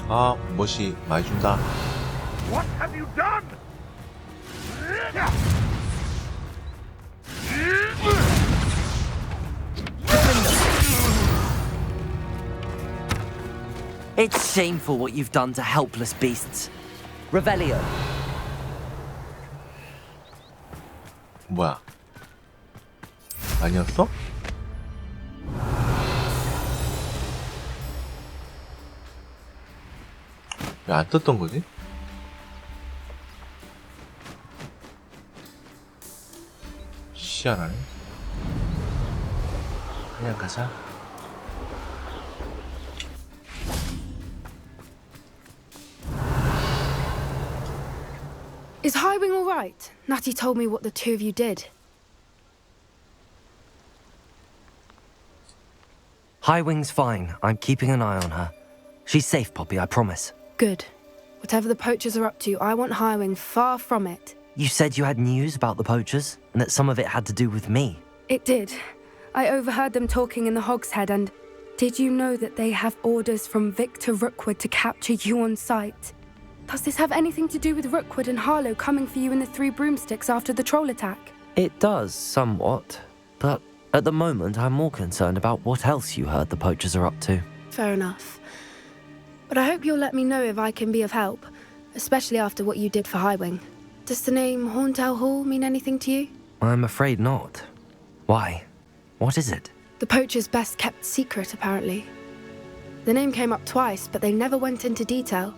Speaker 1: 아, 멋이 많이 준다.
Speaker 11: What have you done?
Speaker 2: It's shameful what you've done to helpless beasts. Revelio.
Speaker 1: 뭐야? 아니었어? 왜 안 떴던 거지? 희한하네. 그냥 가자.
Speaker 8: Is Highwing all right? Natty told me what the two of you did.
Speaker 2: Highwing's fine. I'm keeping an eye on her. She's safe, Poppy, I promise.
Speaker 8: Good. Whatever the poachers are up to, I want Highwing far from it.
Speaker 2: You said you had news about the poachers, and that some of it had to do with me.
Speaker 8: It did. I overheard them talking in the Hogshead, and did you know that they have orders from Victor Rookwood to capture you on sight? Does this have anything to do with Rookwood and Harlow coming for you in the Three Broomsticks after the troll attack?
Speaker 2: It does, somewhat. But at the moment, I'm more concerned about what else you heard the poachers are up to.
Speaker 8: Fair enough. But I hope you'll let me know if I can be of help, especially after what you did for Highwing. Does the name Horntail Hall mean anything to you?
Speaker 2: I'm afraid not. Why? What is it?
Speaker 8: The poachers' best kept secret, apparently. The name came up twice, but they never went into detail.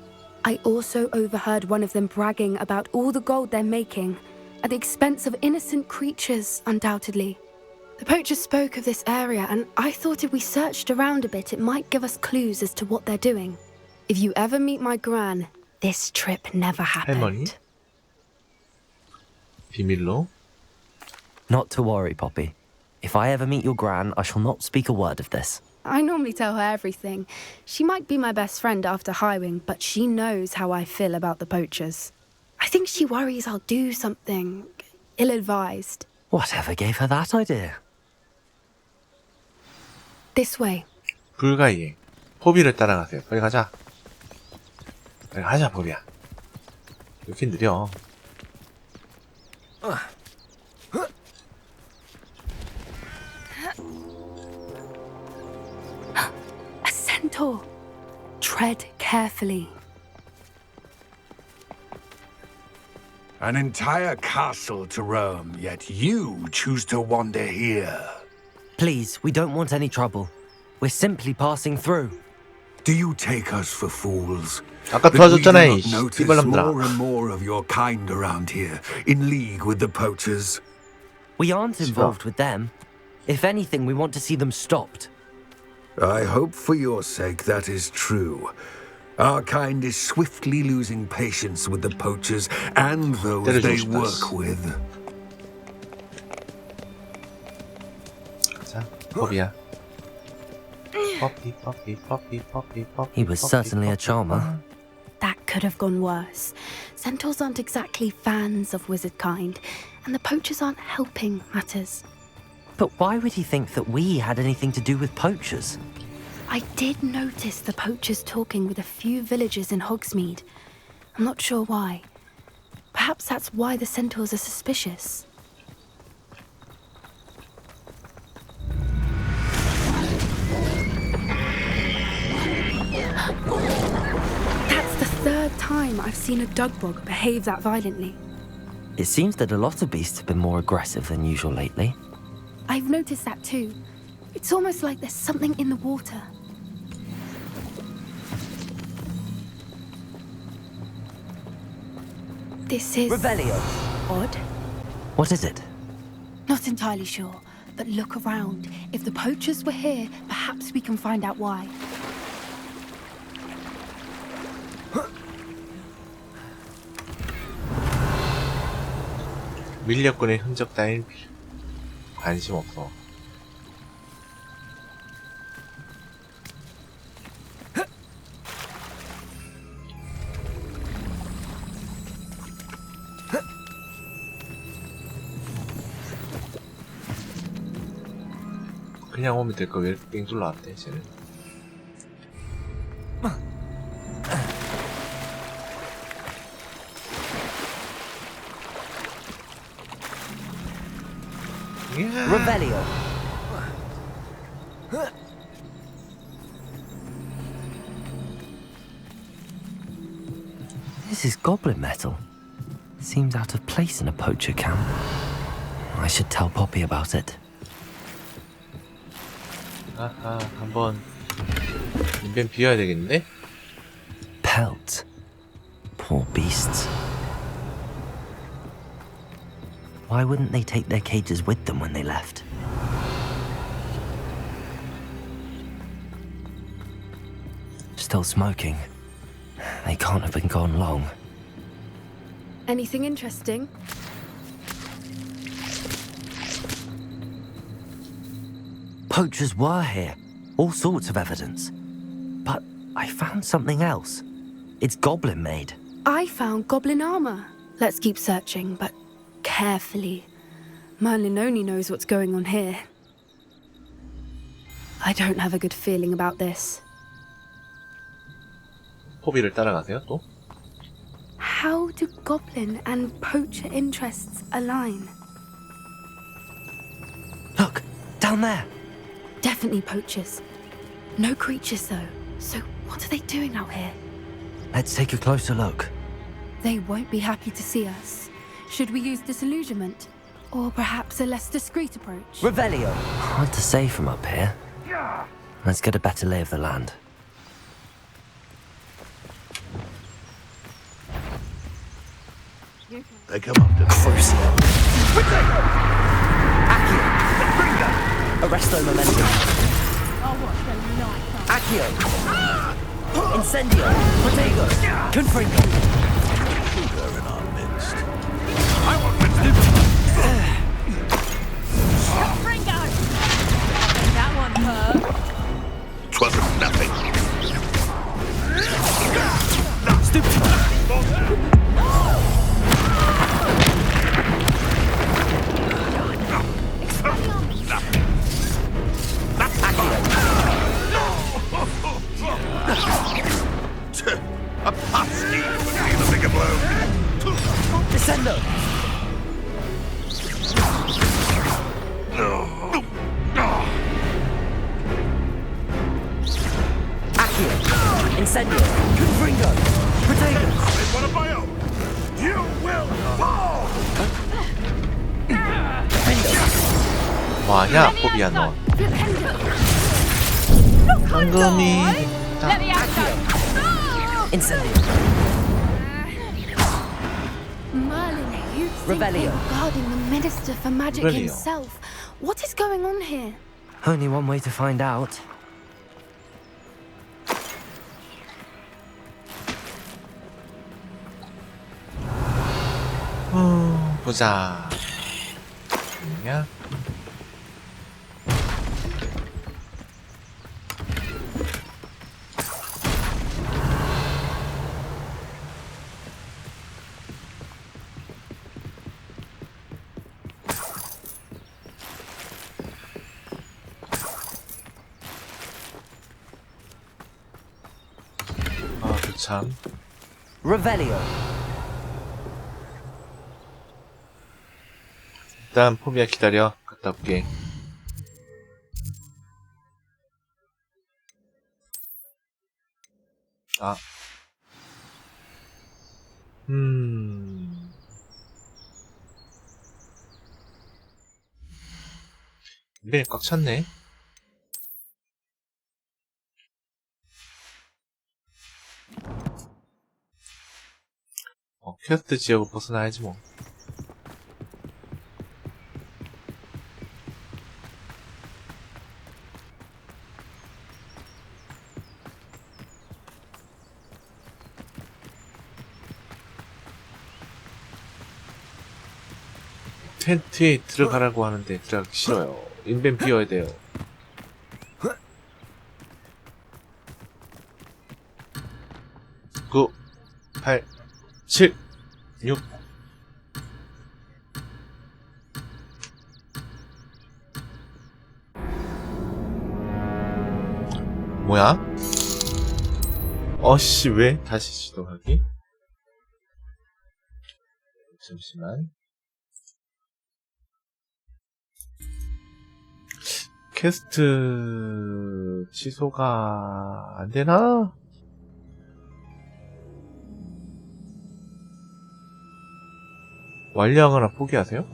Speaker 8: I also overheard one of them bragging about all the gold they're making, at the expense of innocent creatures, undoubtedly. The poachers spoke of this area, and I thought if we searched around a bit, it might give us clues as to what they're doing. If you ever meet my gran, this trip never happened.
Speaker 1: 할머니? 비밀로?
Speaker 2: Not to worry, Poppy. If I ever meet your gran, I shall not speak a word of this.
Speaker 8: I normally tell her everything. She might be my best friend after Highwing, but she knows how I feel about the poachers. I think she worries I'll do something ill-advised.
Speaker 2: Whatever gave her that idea?
Speaker 8: This way.
Speaker 1: 불가이행. 포비를 따라가세요. 빨리 가자. 빨리 가자, 포비야. 이렇게 느려.
Speaker 8: A centaur. Tread carefully.
Speaker 11: An entire castle to roam, yet you choose to wander here.
Speaker 2: Please, we don't want any trouble. We're simply passing through.
Speaker 11: Do you take us for fools?
Speaker 1: 아까
Speaker 11: That we
Speaker 1: 도와줬잖아,
Speaker 11: do
Speaker 1: 이
Speaker 11: not notice
Speaker 1: 띠발람들아.
Speaker 11: more and more of your kind around here, in league with the poachers.
Speaker 2: We aren't involved with them. If anything, we want to see them stopped.
Speaker 11: I hope for your sake that is true. Our kind is swiftly losing patience with the poachers and those they work with.
Speaker 1: 가자, 포비야. Poppy, Poppy, Poppy, Poppy, Poppy.
Speaker 2: He was certainly a charmer.
Speaker 8: That could have gone worse. Centaurs aren't exactly fans of wizard kind, and the poachers aren't helping matters.
Speaker 2: But why would he think that we had anything to do with poachers?
Speaker 8: I did notice the poachers talking with a few villagers in Hogsmeade. I'm not sure why. Perhaps that's why the centaurs are suspicious. That's the third time I've seen a dugbog behave that violently.
Speaker 2: It seems that a lot of beasts have been more aggressive than usual lately.
Speaker 8: I've noticed that too. It's almost like there's something in the water. This is...
Speaker 2: Revelio.
Speaker 8: Odd.
Speaker 2: What is it?
Speaker 8: Not entirely sure, but look around. If the poachers were here, perhaps we can find out why.
Speaker 1: 밀렵꾼의 흔적 따윈 관심 없어. 그냥 오면 될 거 왜 뺑 둘러왔대, 쟤는.
Speaker 2: Revelio. This is goblin metal. Seems out of place in a poacher camp. I should tell Poppy about it.
Speaker 1: 아하, 한번 인벤 비워야 되겠는데?
Speaker 2: Pelt. Poor beasts. Why wouldn't they take their cages with them when they left? Still smoking. They can't have been gone long.
Speaker 8: Anything interesting?
Speaker 2: Poachers were here. All sorts of evidence. But I found something else. It's goblin made.
Speaker 8: I found goblin armor. Let's keep searching, but carefully. Merlin only knows what's going on here. I don't have a good feeling about this.
Speaker 1: 포비를 따라가세요, 또?
Speaker 8: How do goblin and poacher interests align?
Speaker 2: Look, down there.
Speaker 8: Definitely poachers. No creatures, though. So what are they doing out here?
Speaker 2: Let's take a closer look.
Speaker 8: They won't be happy to see us. Should we use disillusionment? Or perhaps a less discreet approach?
Speaker 2: Revelio. Hard to say from up here. Let's get a better lay of the land.
Speaker 11: They come after
Speaker 2: Crucio. Accio. Arresto momentum. Accio. Incendio. Protego. Confringo.
Speaker 11: They're in our midst.
Speaker 20: Confringo! That one hurt.
Speaker 11: 'Twasn't nothing.
Speaker 2: Stupid.
Speaker 11: A pasty would be the bigger blow.
Speaker 2: Descendo. Accio. Incendio. Confringo. Protego.
Speaker 11: What about you? You will fall.
Speaker 1: 뭐하냐, 포비야 너. 황금이
Speaker 20: Let me out.
Speaker 2: Incendio.
Speaker 8: Merlin, you think
Speaker 2: Revelio.
Speaker 8: they're guarding the Minister for Magic
Speaker 1: Revelio.
Speaker 8: himself. What is going on here?
Speaker 2: Only one way to find out.
Speaker 1: 보자. 뭐냐? 아, 그 참.
Speaker 2: Revelio.
Speaker 1: 일단 포비야 기다려. 갔다 올게. 아. 네, 꽉 찼네. 퀘스트 지역을 벗어나야지 뭐. 텐트에 들어가라고 하는데 들어가기 싫어요. 인벤 비워야 돼요. 구, 8, 7, 6. 뭐야? 어씨, 왜? 다시 시도하기? 잠시만. 퀘스트 취소가 안 되나? 완료하거나 포기하세요?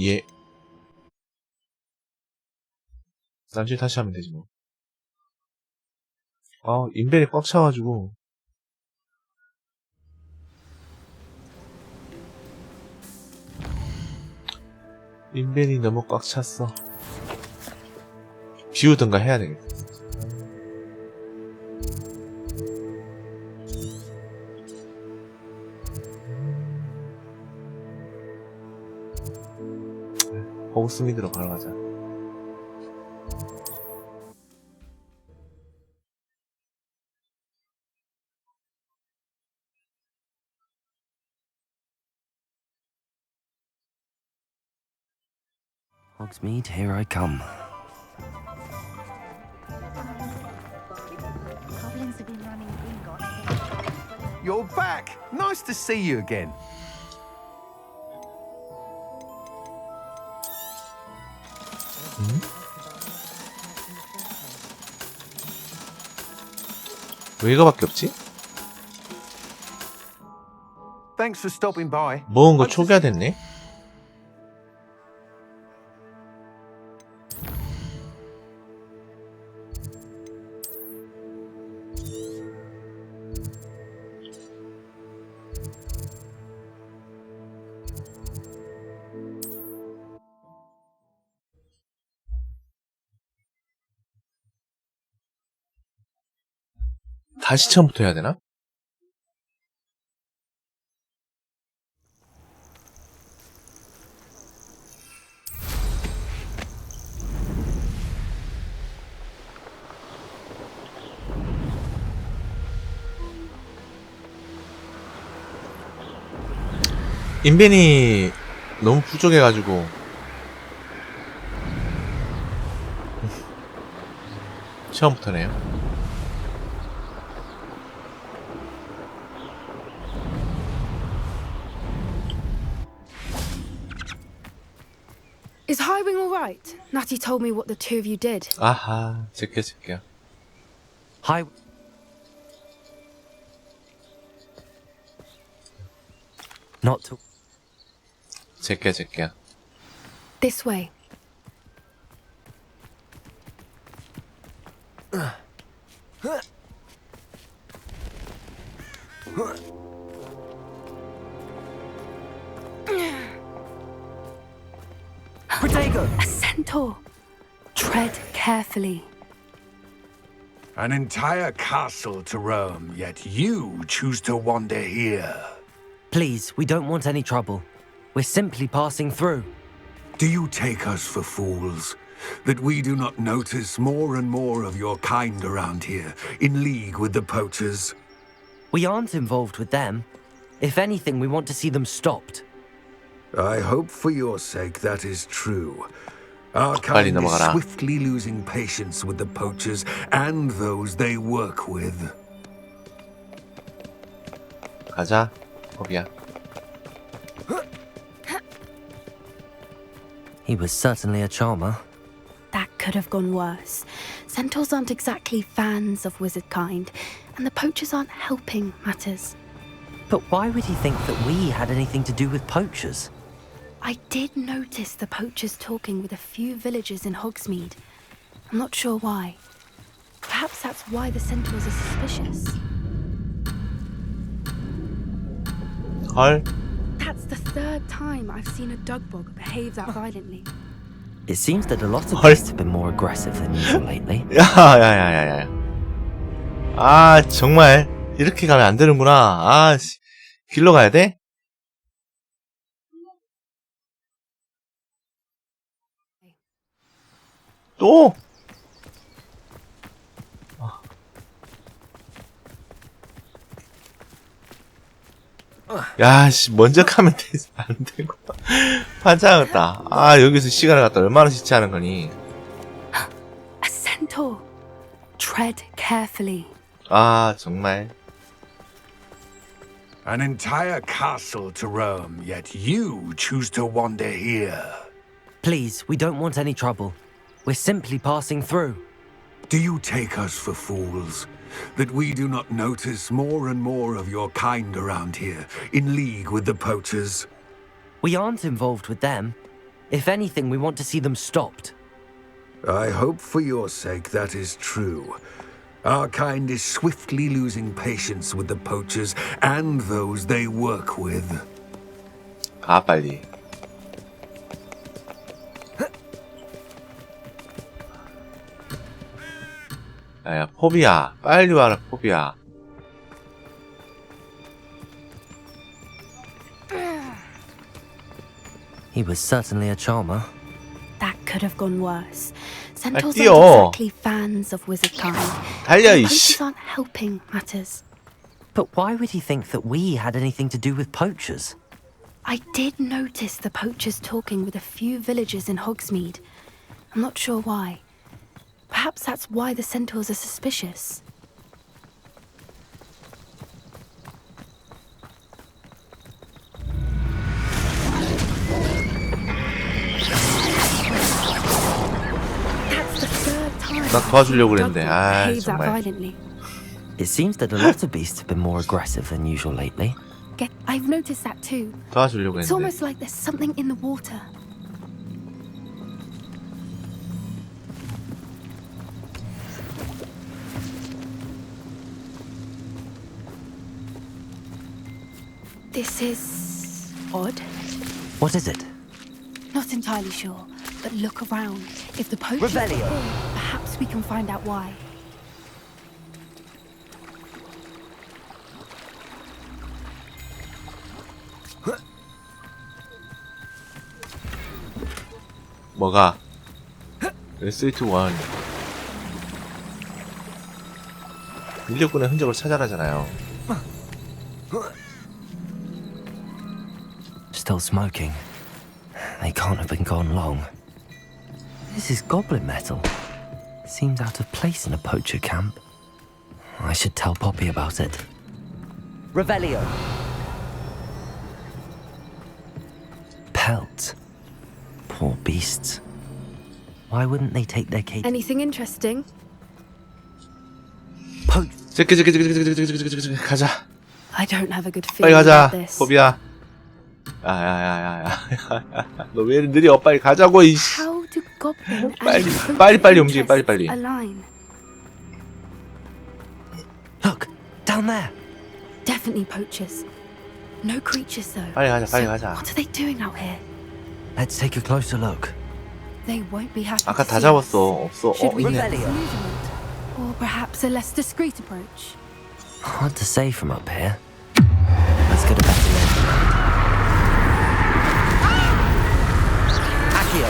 Speaker 1: 예. 나중에 다시 하면 되지 뭐. 아, 인벤이 꽉 차가지고. 인벤이 너무 꽉 찼어. 비우든가 해야 되겠다. 호그스미드로 바로 가자.
Speaker 2: Hogsmeade, here I come.
Speaker 18: Goblins have been running Gringotts.
Speaker 12: You're back! Nice to see you again.
Speaker 1: 왜 이거밖에 없지?
Speaker 12: Thanks for stopping by.
Speaker 1: 모은 거 초기화됐네? 다시 처음부터 해야 되나? 인벤이 너무 부족해가지고 처음부터네요.
Speaker 8: Is Highwing all right? Natty told me what the two of you did.
Speaker 1: 아하, 제껴.
Speaker 2: Hi. Not to.
Speaker 1: 제껴.
Speaker 8: This way.
Speaker 3: Protego!
Speaker 8: A centaur. Tread carefully.
Speaker 11: An entire castle to roam, yet you choose to wander here.
Speaker 2: Please, we don't want any trouble. We're simply passing through.
Speaker 11: Do you take us for fools? That we do not notice more and more of your kind around here, in league with the poachers?
Speaker 2: We aren't involved with them. If anything, we want to see them stopped.
Speaker 11: I hope for your sake that is true. Our kind is swiftly losing patience with the poachers and those they work with.
Speaker 1: 가자, 호비야.
Speaker 2: He was certainly a charmer.
Speaker 8: That could have gone worse. Centaurs aren't exactly fans of wizard kind, and the poachers aren't helping matters.
Speaker 2: But why would he think that we had anything to do with poachers?
Speaker 8: I did notice the poachers talking with a few villagers in Hogsmeade. I'm not sure why. Perhaps that's why the centaurs are suspicious.
Speaker 1: 헐.
Speaker 8: That's the third time I've seen a dugbog behave that violently.
Speaker 2: It seems that a lot of beasts have been more aggressive than usual lately.
Speaker 1: 야. 아, 정말 이렇게 가면 안 되는구나. 아, 길로 가야 돼? 또? 야, 씨, 먼저 가면 안 되고. 환장했다. 아, 여기서 시간을 갖다 얼마나 지체하는 거니?
Speaker 8: A centaur. Tread carefully.
Speaker 1: 아, 정말.
Speaker 11: An entire castle to roam, yet you choose to wander here.
Speaker 2: Please, we don't want any trouble. We're simply passing through.
Speaker 11: Do you take us for fools? That we do not notice more and more of your kind around here, in league with the poachers?
Speaker 2: We aren't involved with them. If anything, we want to see them stopped.
Speaker 11: I hope for your sake that is true. Our kind is swiftly losing patience with the poachers and those they work with.
Speaker 1: 가, 빨리. 야, 포비야. 빨리 와라, 포비야.
Speaker 2: He was certainly a charmer.
Speaker 8: could have gone worse. Centaurs
Speaker 1: 뛰어.
Speaker 8: aren't exactly fans of wizard kind.
Speaker 1: 달려,
Speaker 8: And
Speaker 1: 이씨.
Speaker 8: poachers aren't helping matters.
Speaker 2: But why would he think that we had anything to do with poachers?
Speaker 8: I did notice the poachers talking with a few villagers in Hogsmeade. I'm not sure why. Perhaps that's why the centaurs are suspicious. That's the third time
Speaker 1: 나 도와주려고
Speaker 8: Dog
Speaker 1: 그랬는데, 아,
Speaker 8: behaves that
Speaker 1: 정말.
Speaker 8: violently.
Speaker 2: It seems that a lot of beasts have been more aggressive than usual lately.
Speaker 8: I've noticed that too.
Speaker 1: 도와주려고
Speaker 8: It's
Speaker 1: 했는데.
Speaker 8: almost like there's something in the water. This is odd.
Speaker 2: What is it?
Speaker 8: Not entirely sure, but look around. If the poachers are
Speaker 2: Revelio.
Speaker 8: here, perhaps we can find out why.
Speaker 1: 뭐가? S81 인력군의 흔적을 찾아라잖아요.
Speaker 2: Still smoking. They can't have been gone long. This is goblin metal. Seems out of place in a poacher camp. I should tell Poppy about it. Revelio. Pelts. Poor beasts. Why wouldn't they take their cake?
Speaker 8: Anything interesting?
Speaker 1: 제끼 가자.
Speaker 8: I don't have a good
Speaker 1: 빨리
Speaker 8: feeling
Speaker 1: 가자.
Speaker 8: about this.
Speaker 1: 포비야. 야야야야야. 너 왜 느려? 빨리 가자고 이씨.
Speaker 8: How do goblin
Speaker 1: 빨리 움직여. 빨리.
Speaker 8: align?
Speaker 2: Look, down there.
Speaker 8: Definitely poachers. No creatures though.
Speaker 1: 빨리 가자.
Speaker 8: What are they doing out here?
Speaker 2: Let's take a closer look.
Speaker 8: They won't be happy.
Speaker 1: 아까
Speaker 8: to
Speaker 1: 다
Speaker 8: see us.
Speaker 1: 잡았어. 없어.
Speaker 8: Should we
Speaker 1: 있네.
Speaker 8: get disillusionment? Or perhaps a less discreet approach?
Speaker 2: Hard to say from up here. Let's get a better look. Accio.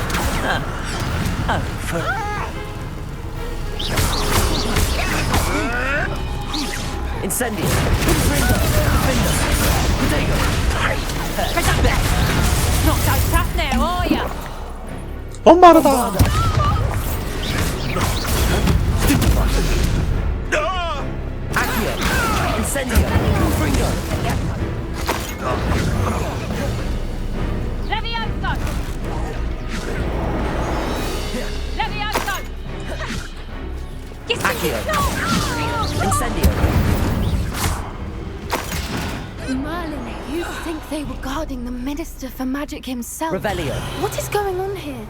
Speaker 2: Oh, for... Incendio. Potato.
Speaker 20: Not so tough now, are ya?
Speaker 1: bombarda.
Speaker 2: Accio. Incendio. Fringo.
Speaker 20: Levioso! Levioso!
Speaker 2: Accio. Incendio.
Speaker 8: Merlin, you think they were guarding the Minister for Magic himself?
Speaker 2: Revelio.
Speaker 8: What is going on here?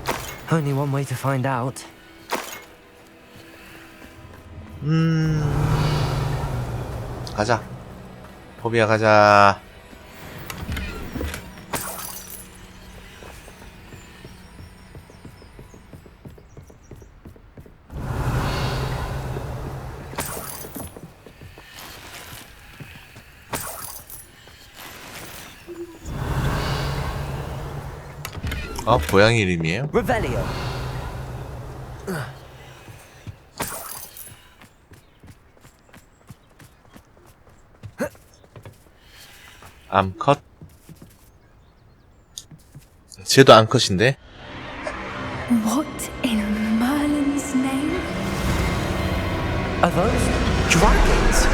Speaker 2: Only one way to find out.
Speaker 1: 가자. 포비야 가자. 아, 고양이 이름이에요?
Speaker 2: Revelio.
Speaker 1: 암컷? 쟤도 암컷인데?
Speaker 8: What in Merlin's name?
Speaker 2: Are those dragons?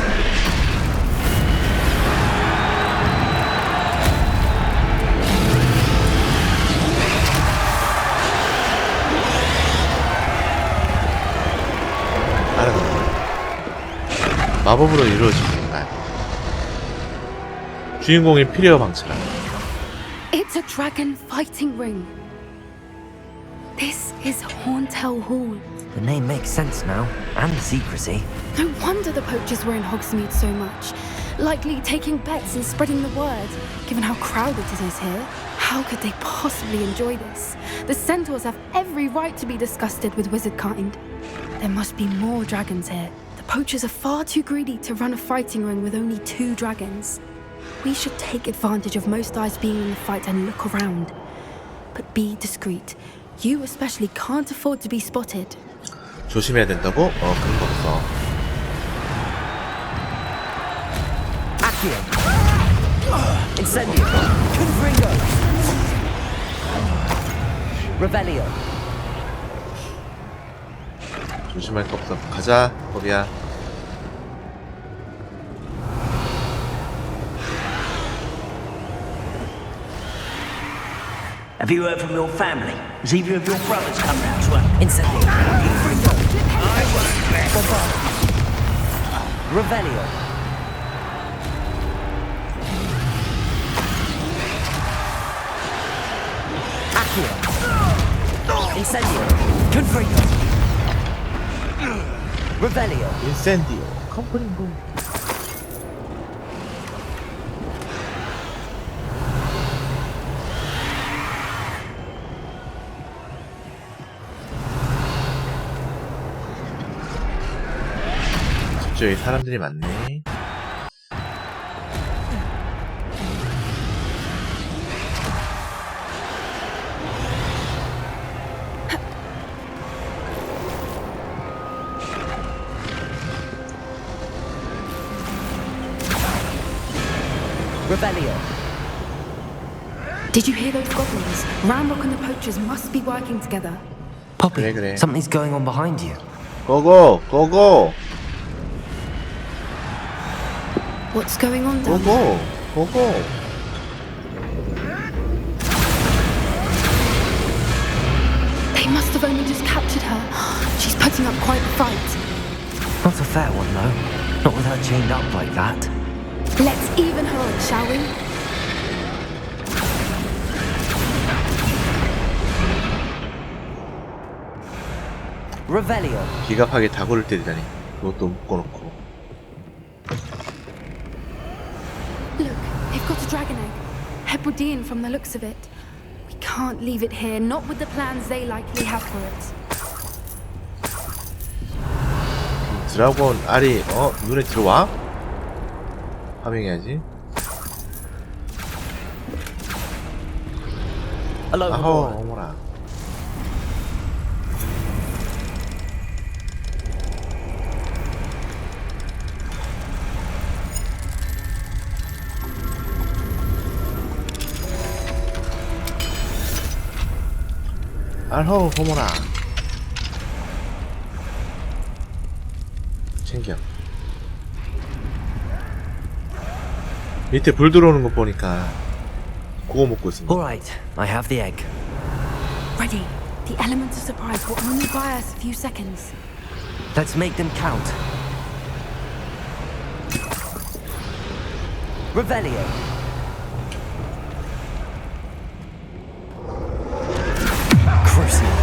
Speaker 1: 마법으로 이루어진 건가요? 주인공의 필요 방치라.
Speaker 8: It's a dragon fighting ring. This is Horntail Hall.
Speaker 2: The name makes sense now, and the secrecy.
Speaker 8: No wonder the poachers were in Hogsmeade so much. Likely taking bets and spreading the word, given how crowded it is here. How could they possibly enjoy this? The centaurs have every right to be disgusted with wizard kind. There must be more dragons here. The poachers are far too greedy to run a fighting ring with only 2 dragons. We should take advantage of most eyes being in the fight and look around. But be discreet. You especially can't afford to be spotted.
Speaker 1: 조심해야 된다고? 그런 거 없어.
Speaker 2: Accio. Incendio. Confringo. Revelio.
Speaker 1: 조심할 거 없어. 가자, 거비야.
Speaker 16: Have you heard from your family? Has either of your brothers come round to her?
Speaker 2: Incendio. Revelio. Accio. Incendio. Confringo. Revelio.
Speaker 1: 인센디오. 컴퍼닝고. 저기 사람들이 많네.
Speaker 2: Revelio.
Speaker 8: Did you hear those goblins? Ramrock and the poachers must be working together.
Speaker 2: Poppy,
Speaker 1: 그래.
Speaker 2: something's going on behind you.
Speaker 1: 고고! 고고!
Speaker 8: What's going on down
Speaker 1: 고고! 고고!
Speaker 8: They must have only just captured her. She's putting up quite the fight.
Speaker 2: Not a fair one, though. Not with her chained up like that.
Speaker 8: Let's even her on, shall we?
Speaker 2: Revelio.
Speaker 1: 기갑하게 다구를 때리다니. 그것도 묶어놓고.
Speaker 8: Look, they've got a dragon egg. Hebridean from the looks of it. We can't leave it here, not with the plans they likely have for it.
Speaker 1: 드라곤 알이 눈에 들어와? 파밍해야지. 아호 어머나. 아호 어머나. 챙겨. 밑에 불 들어오는 거 보니까 그거 먹고 있습니다.
Speaker 2: All right, I have the egg.
Speaker 8: Ready. The element of surprise will only buy us a few seconds.
Speaker 2: Let's make them count. Revelio. Crucial.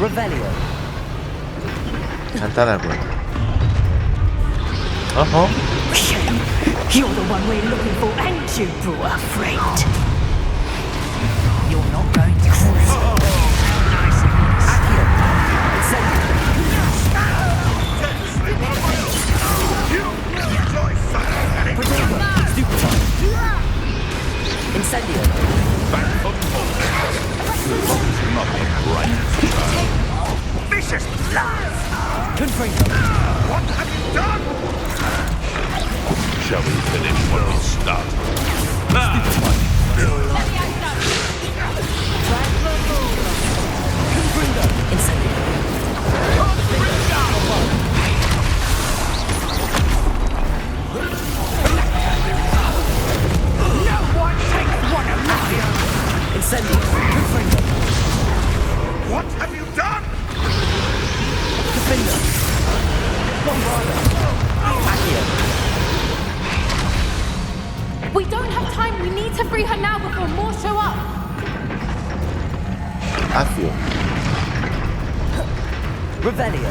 Speaker 2: Revelio.
Speaker 1: 간단하고. 어허.
Speaker 14: You're the one we're looking for, ain't you, poor friend? You're not going to cruise. Nice and
Speaker 2: Incendio.
Speaker 16: Vicious blast!
Speaker 2: Confringo.
Speaker 16: What have you done? Shall we finish what we started?
Speaker 2: Confringo. Incendio.
Speaker 16: No one takes one of mine!
Speaker 2: Incendio. Confringo.
Speaker 16: What have you done?
Speaker 2: Defender. Bombarda. Accio.
Speaker 8: Careful, more show up.
Speaker 1: 아스요.
Speaker 2: Revelio.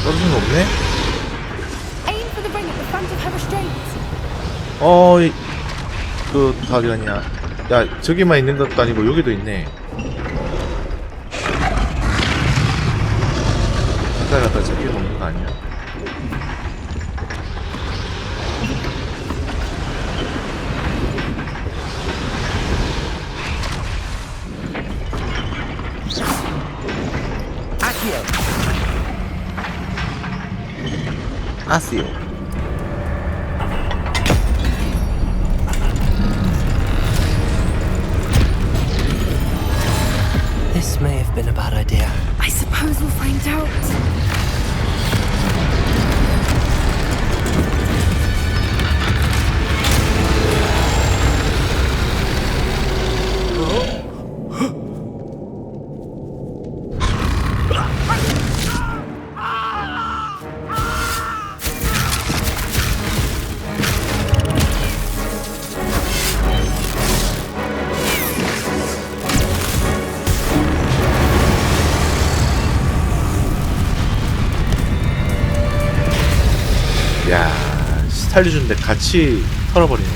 Speaker 1: 떨어진 거 없네?
Speaker 8: Aim for the ring at the front of her restraints.
Speaker 1: 다 어디 갔냐? 야, 저기만 있는 것도 아니고 여기도 있네. 갔다 저기 먹는 거 아니야? 아스요.
Speaker 2: This may have been a bad idea.
Speaker 8: I suppose we'll find out.
Speaker 1: 야, 살려주는데 같이 털어버리네.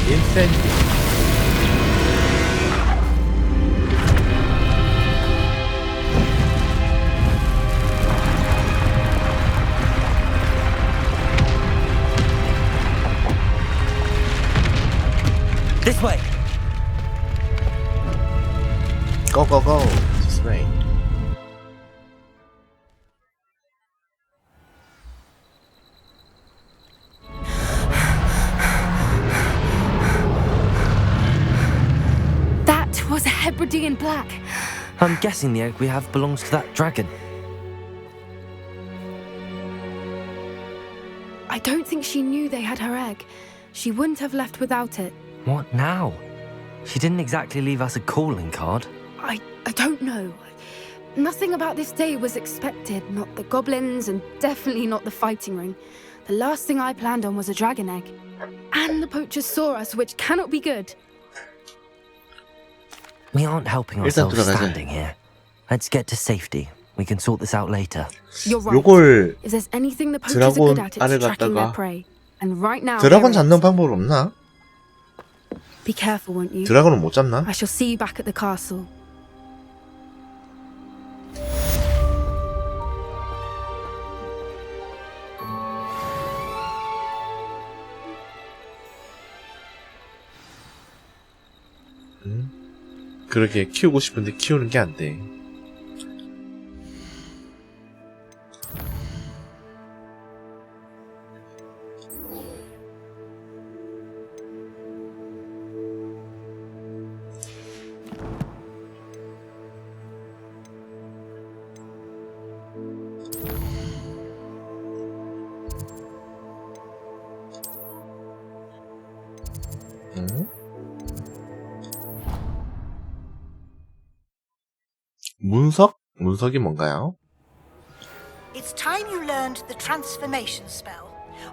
Speaker 1: 인센디오.
Speaker 2: This way.
Speaker 1: Go, go, go. This way.
Speaker 8: That was a Hebridean black.
Speaker 2: I'm guessing the egg we have belongs to that dragon.
Speaker 8: I don't think she knew they had her egg. She wouldn't have left without it.
Speaker 2: What now? She didn't exactly leave us a calling card.
Speaker 8: I don't know. Nothing about this day was expected. Not the goblins, and definitely not the fighting ring. The last thing I planned on was a dragon egg. And the poachers saw us, which cannot be good.
Speaker 2: We aren't helping ourselves standing here. Let's get to safety. We can sort this out later.
Speaker 8: You're right.
Speaker 1: 요걸
Speaker 8: If there's anything the poachers are good at,
Speaker 1: 안에
Speaker 8: it's tracking their
Speaker 1: 갖다가
Speaker 8: prey. And right now,
Speaker 1: 드라곤 잡는 방법 없나?
Speaker 8: be careful, won't you?
Speaker 1: 드라곤은 못 잡나?
Speaker 8: I shall see you back at the castle.
Speaker 1: 그렇게 키우고 싶은데 키우는 게 안 돼. 문석? 문석이 뭔가요?
Speaker 9: It's time you learned the transformation spell.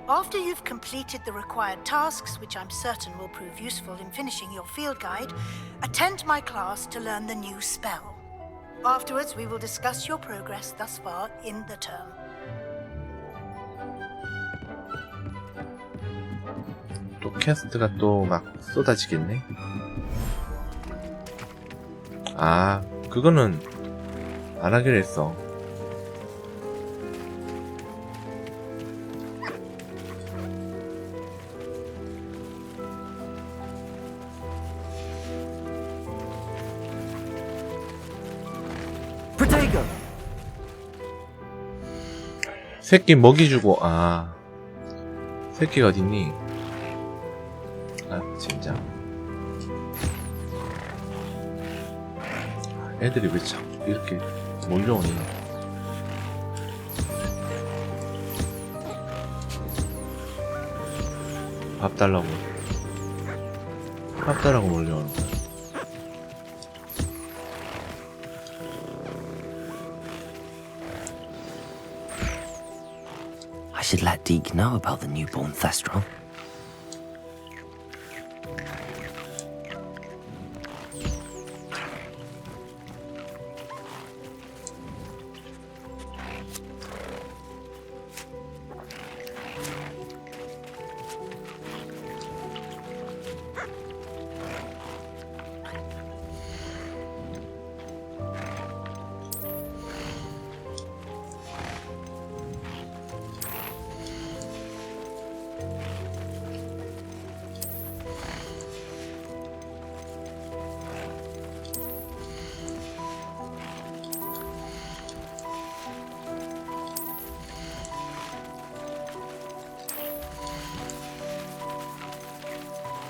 Speaker 9: After you've completed the required tasks, which I'm certain will prove useful in finishing your field guide, attend my class to learn the new spell. Afterwards, we will discuss your progress thus far in the term.
Speaker 1: 또 퀘스트가 또 막 쏟아지겠네. 아, 그거는 안 하기로 했어.
Speaker 2: Protego.
Speaker 1: 새끼 먹이 주고, 아, 새끼가 어딨니? 아, 진짜. 애들이 왜 자꾸 이렇게 몰려오니? 밥 달라고 몰려오는 거야.
Speaker 2: I should let Deke know about the newborn Thestral.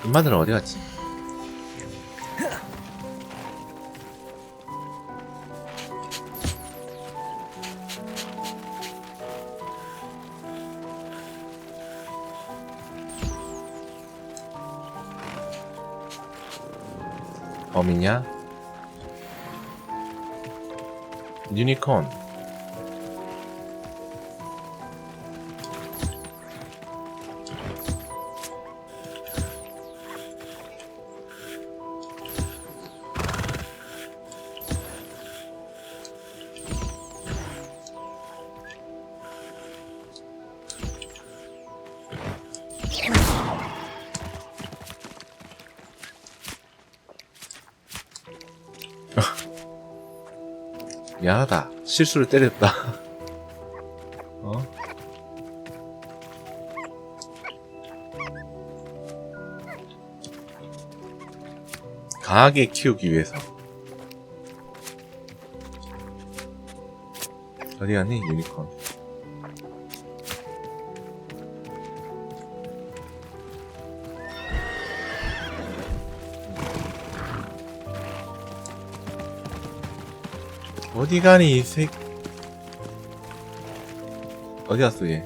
Speaker 1: 엄마들은 어디 갔지? 범이냐? 유니콘. 미안하다. 실수를 때렸다. 어? 강하게 키우기 위해서. 어디 갔니, 유니콘? 어디 가니 이 새... 어디 갔어 얘?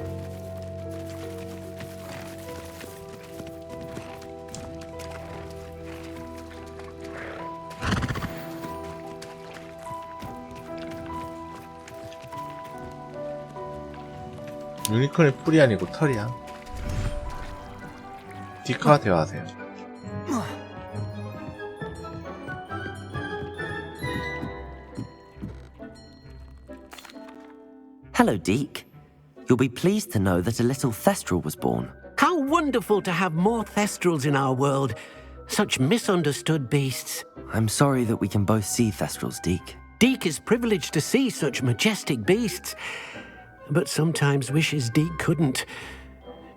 Speaker 1: 유니콘의 뿔이 아니고 털이야. 디카와 대화하세요.
Speaker 2: Hello, Deke. You'll be pleased to know that a little Thestral was born.
Speaker 5: How wonderful to have more Thestrals in our world. Such misunderstood beasts.
Speaker 2: I'm sorry that we can both see Thestrals, Deke.
Speaker 5: Deke is privileged to see such majestic beasts, but sometimes wishes Deke couldn't.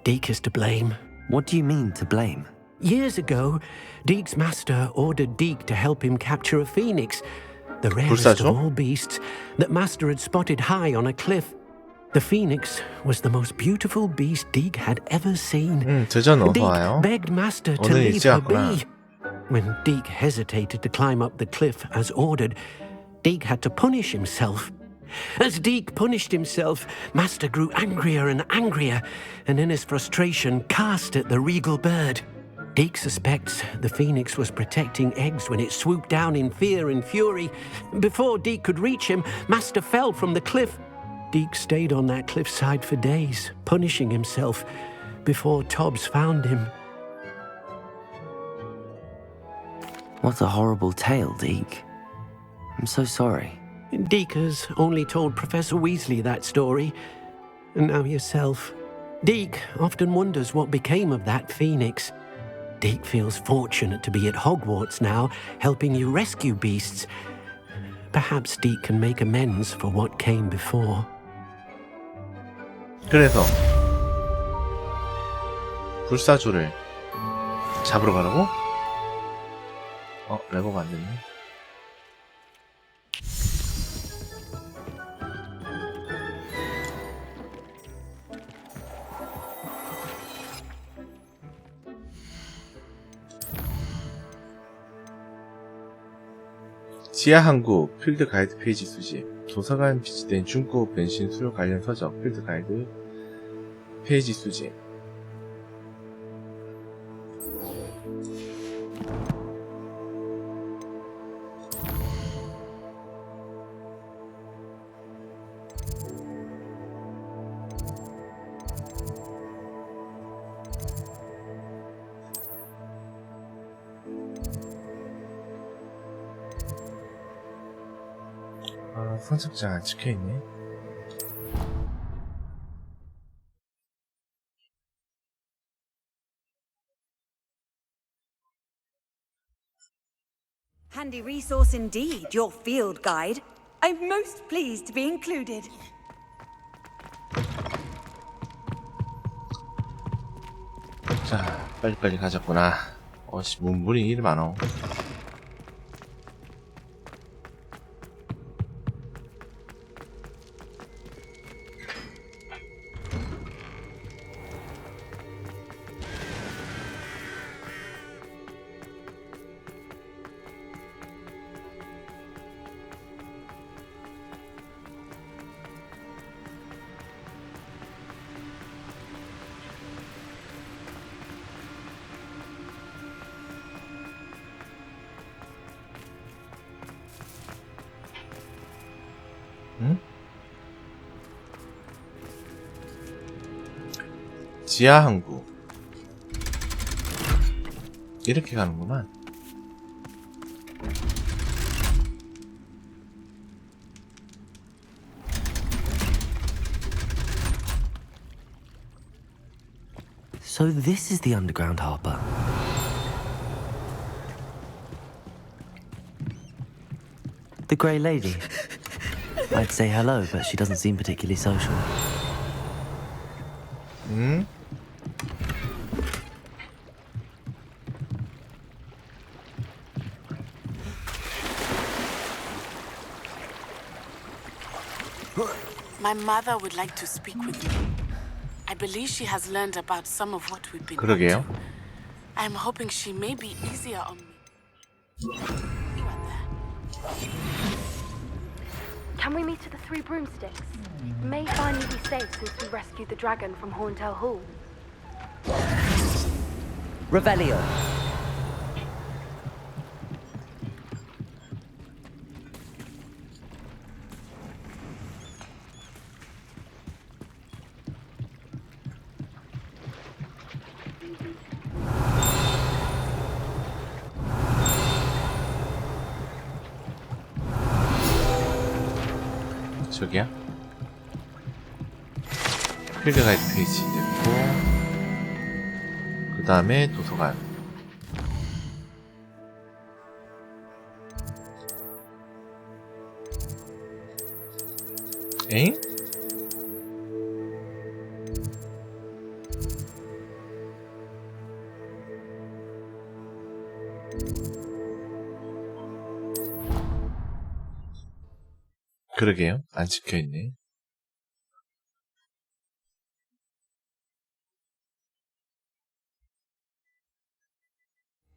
Speaker 5: Deke is to blame.
Speaker 2: What do you mean, to blame?
Speaker 5: Years ago, Deke's master ordered Deke to help him capture a phoenix, the rarest of all beasts that master had spotted high on a cliff. The phoenix was the most beautiful beast Deke had ever seen. Deke begged master to leave her be. When Deke hesitated to climb up the cliff as ordered, Deke had to punish himself. As Deke punished himself, master grew angrier and angrier, and in his frustration cast at the regal bird. Deke suspects the phoenix was protecting eggs when it swooped down in fear and fury. Before Deke could reach him, master fell from the cliff. Deke stayed on that cliffside for days, punishing himself, before Tobbs found him.
Speaker 2: What a horrible tale, Deke. I'm so sorry.
Speaker 5: Deke has only told Professor Weasley that story, and now yourself. Deke often wonders what became of that phoenix. Deke feels fortunate to be at Hogwarts now, helping you rescue beasts. Perhaps Deke can make amends for what came before.
Speaker 1: 그래서 불사조를 잡으러 가라고? 레버가 안 됐네. 지하 항구 필드 가이드 페이지 수집 도서관 비치된 중고 변신 수요 관련 서적 필드 가이드 페이지 수집 선착장 안 찍혀있네.
Speaker 14: Handy resource indeed, your field guide. I'm most pleased to be included.
Speaker 1: 자, 빨리빨리 가자꾸나. 어씨, 문이 이리 많어. 응? 지하 항구. 이렇게 가는구만.
Speaker 2: So this is the underground harbour. The Grey Lady. I'd say hello, but she doesn't seem particularly social.
Speaker 1: 응?
Speaker 21: My mother would like to speak with you. I believe she has learned about some of what we've been
Speaker 1: 그러게요.
Speaker 21: up to. I'm hoping she may be easier on me.
Speaker 8: Can we meet at the Three Broomsticks? May finally be safe since we rescued the dragon from Horntail Hall.
Speaker 2: Revelio.
Speaker 1: 저기야? 필드 가이드 페이지 됐고, 그 다음에 도서관. 에잉? 그러게요. 안 찍혀있네.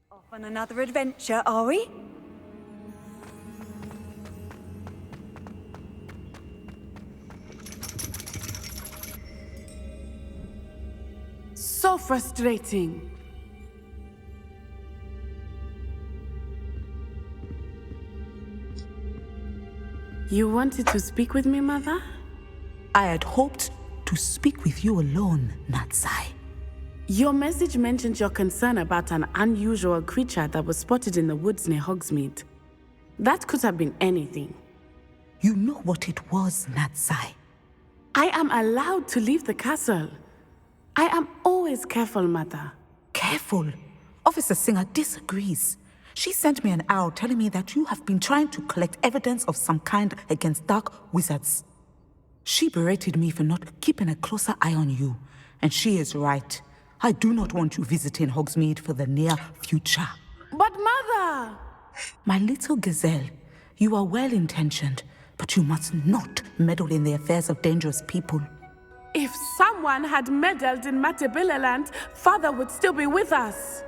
Speaker 14: Off on another adventure, are we?
Speaker 20: So frustrating. You wanted to speak with me, Mother?
Speaker 22: I had hoped to speak with you alone, Natsai.
Speaker 20: Your message mentioned your concern about an unusual creature that was spotted in the woods near Hogsmeade. That could have been anything.
Speaker 22: You know what it was, Natsai.
Speaker 20: I am allowed to leave the castle. I am always careful, Mother.
Speaker 22: Careful? Officer Singer disagrees. She sent me an owl telling me that you have been trying to collect evidence of some kind against dark wizards. She berated me for not keeping a closer eye on you, and she is right. I do not want you visiting Hogsmeade for the near future.
Speaker 20: But Mother!
Speaker 22: My little gazelle, you are well-intentioned, but you must not meddle in the affairs of dangerous people.
Speaker 20: If someone had meddled in Matabeleland, Father would still be with us.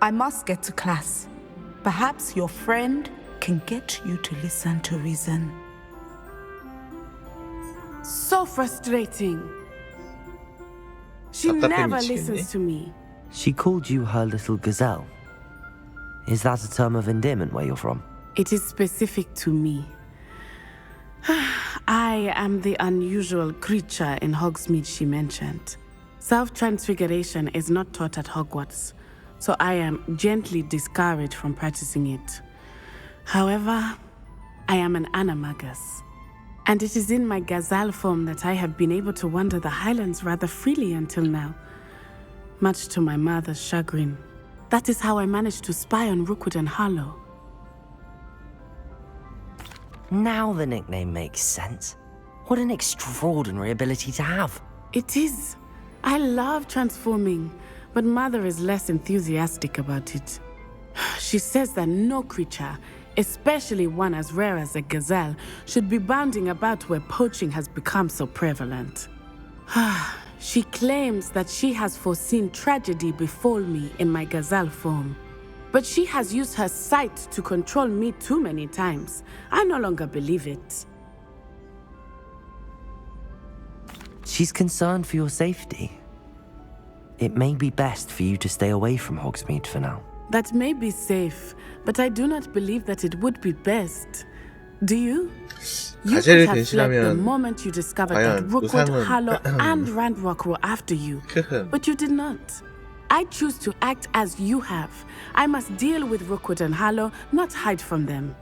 Speaker 22: I must get to class. Perhaps your friend can get you to listen to reason.
Speaker 20: So frustrating. She never listens to me.
Speaker 2: She called you her little gazelle. Is that a term of endearment where you're from?
Speaker 20: It is specific to me. I am the unusual creature in Hogsmeade she mentioned. Self-transfiguration is not taught at Hogwarts, so I am gently discouraged from practicing it. However,
Speaker 6: I am an animagus, and it is in my gazelle form that I have been able to wander the highlands rather freely until now, much to my mother's chagrin. That is how I managed to spy on Rookwood and Harlow.
Speaker 2: Now the nickname makes sense. What an extraordinary ability to have.
Speaker 6: It is. I love transforming, but Mother is less enthusiastic about it. She says that no creature, especially one as rare as a gazelle, should be bounding about where poaching has become so prevalent. She claims that she has foreseen tragedy befall me in my gazelle form. But she has used her sight to control me too many times. I no longer believe it.
Speaker 2: She's concerned for your safety. It may be best for you to stay away from Hogsmeade for now.
Speaker 6: That may be safe, but I do not believe that it would be best. Do you? You could have fled the moment you discovered that Rookwood, Harlow, and Randrock were after you, but you did not. I choose to act as you have. I must deal with Rookwood and Harlow, not hide from them.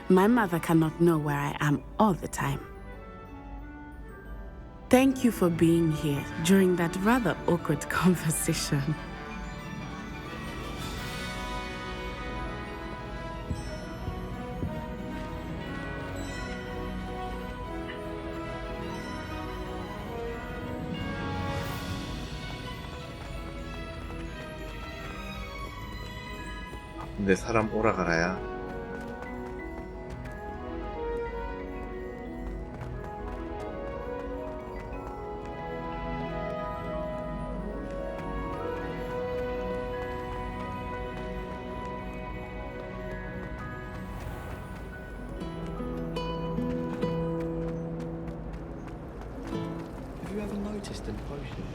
Speaker 6: My mother cannot know where I am all the time. Thank you for being here during that rather awkward conversation.
Speaker 1: 근데 사람 오라가라야.
Speaker 13: Have you ever noticed in potions?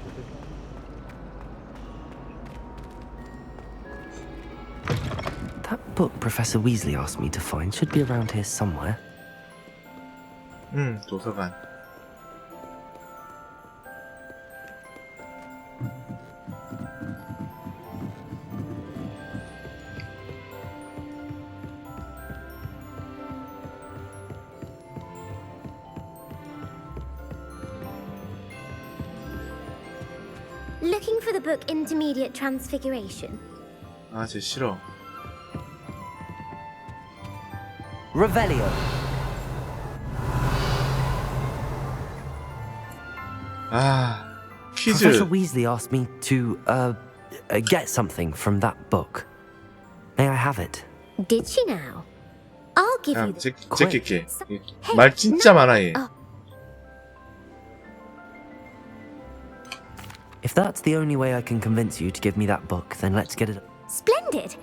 Speaker 2: That book Professor Weasley asked me to find should be around here somewhere.
Speaker 1: 도서관.
Speaker 7: Looking for the book Intermediate Transfiguration.
Speaker 1: 아, 쟤 싫어.
Speaker 2: Revelio.
Speaker 1: 아, 퀴즈.
Speaker 2: Professor Weasley asked me to, get something from that book. May I have it?
Speaker 7: Did she now? I'll give you the...
Speaker 1: 제끼게. 말 진짜 많아, 얘.
Speaker 2: If that's the only way I can convince you to give me that book, then let's get it.
Speaker 7: Splendid!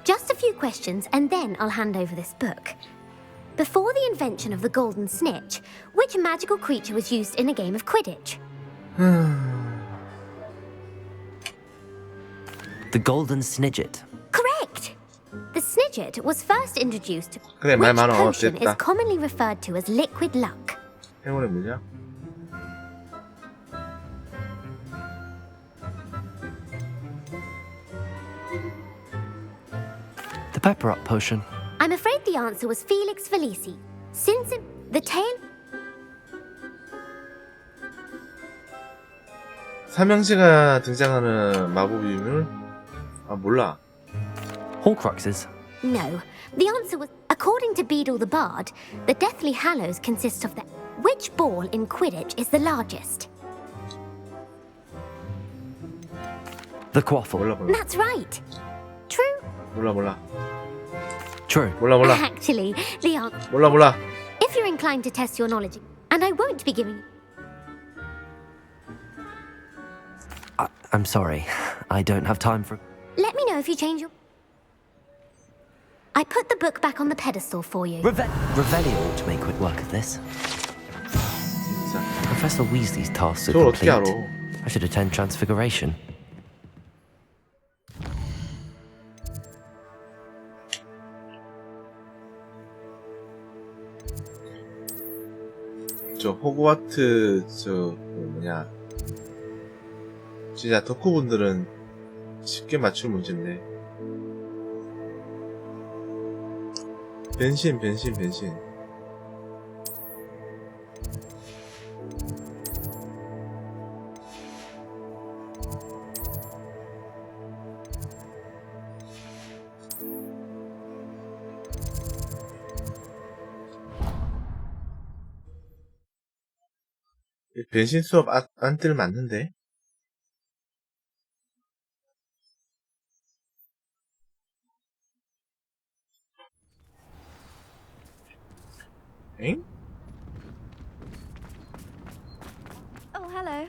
Speaker 7: Just a few questions and then I'll hand over this book. Before the invention of the golden snitch, which magical creature was used in a game of Quidditch?
Speaker 2: The golden snidget.
Speaker 7: Correct! The snidget was first introduced,
Speaker 1: 그래, 말
Speaker 7: which
Speaker 1: 많아.
Speaker 7: potion is
Speaker 1: 됐다.
Speaker 7: commonly referred to as liquid luck.
Speaker 1: 행운의 물약?
Speaker 2: The pepper up potion.
Speaker 7: I'm afraid the answer was Felix Felici. Since the tale...
Speaker 1: 삼형제가 등장하는 마법 유물? 아, 몰라.
Speaker 2: Horcruxes.
Speaker 7: No, the answer was, according to Beadle the Bard, the Deathly Hallows consist of the... Which ball in Quidditch is the largest?
Speaker 2: The quaffle.
Speaker 1: 몰라, 몰라.
Speaker 7: That's right. True.
Speaker 1: 몰라, 몰라.
Speaker 2: True.
Speaker 1: 몰라, 몰라.
Speaker 7: Actually, the answer...
Speaker 1: 몰라, 몰라.
Speaker 7: If you're inclined to test your knowledge, and I won't be giving...
Speaker 2: I'm sorry. I don't have time for...
Speaker 7: Let me know if you change your... I put the book back on the pedestal for you.
Speaker 2: Revelio ought to make quick work of this. Professor Weasley's tasks are
Speaker 1: 저걸 어떻게
Speaker 2: complete.
Speaker 1: 알아?
Speaker 2: I should attend Transfiguration.
Speaker 1: 저 호그와트 뭐냐 진짜 덕후분들은 쉽게 맞출 문제인데 변신. 변신 수업 안뜰 맞는데? 엥?
Speaker 7: Oh, hello.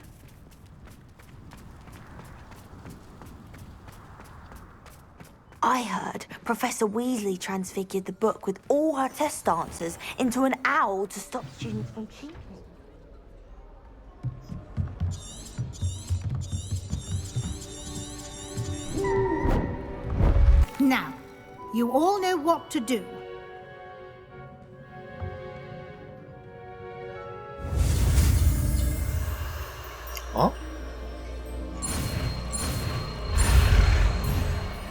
Speaker 10: I heard Professor Weasley transfigured the book with all her test answers into an owl to stop students from cheating.
Speaker 9: Now, you all know what to do.
Speaker 1: 어?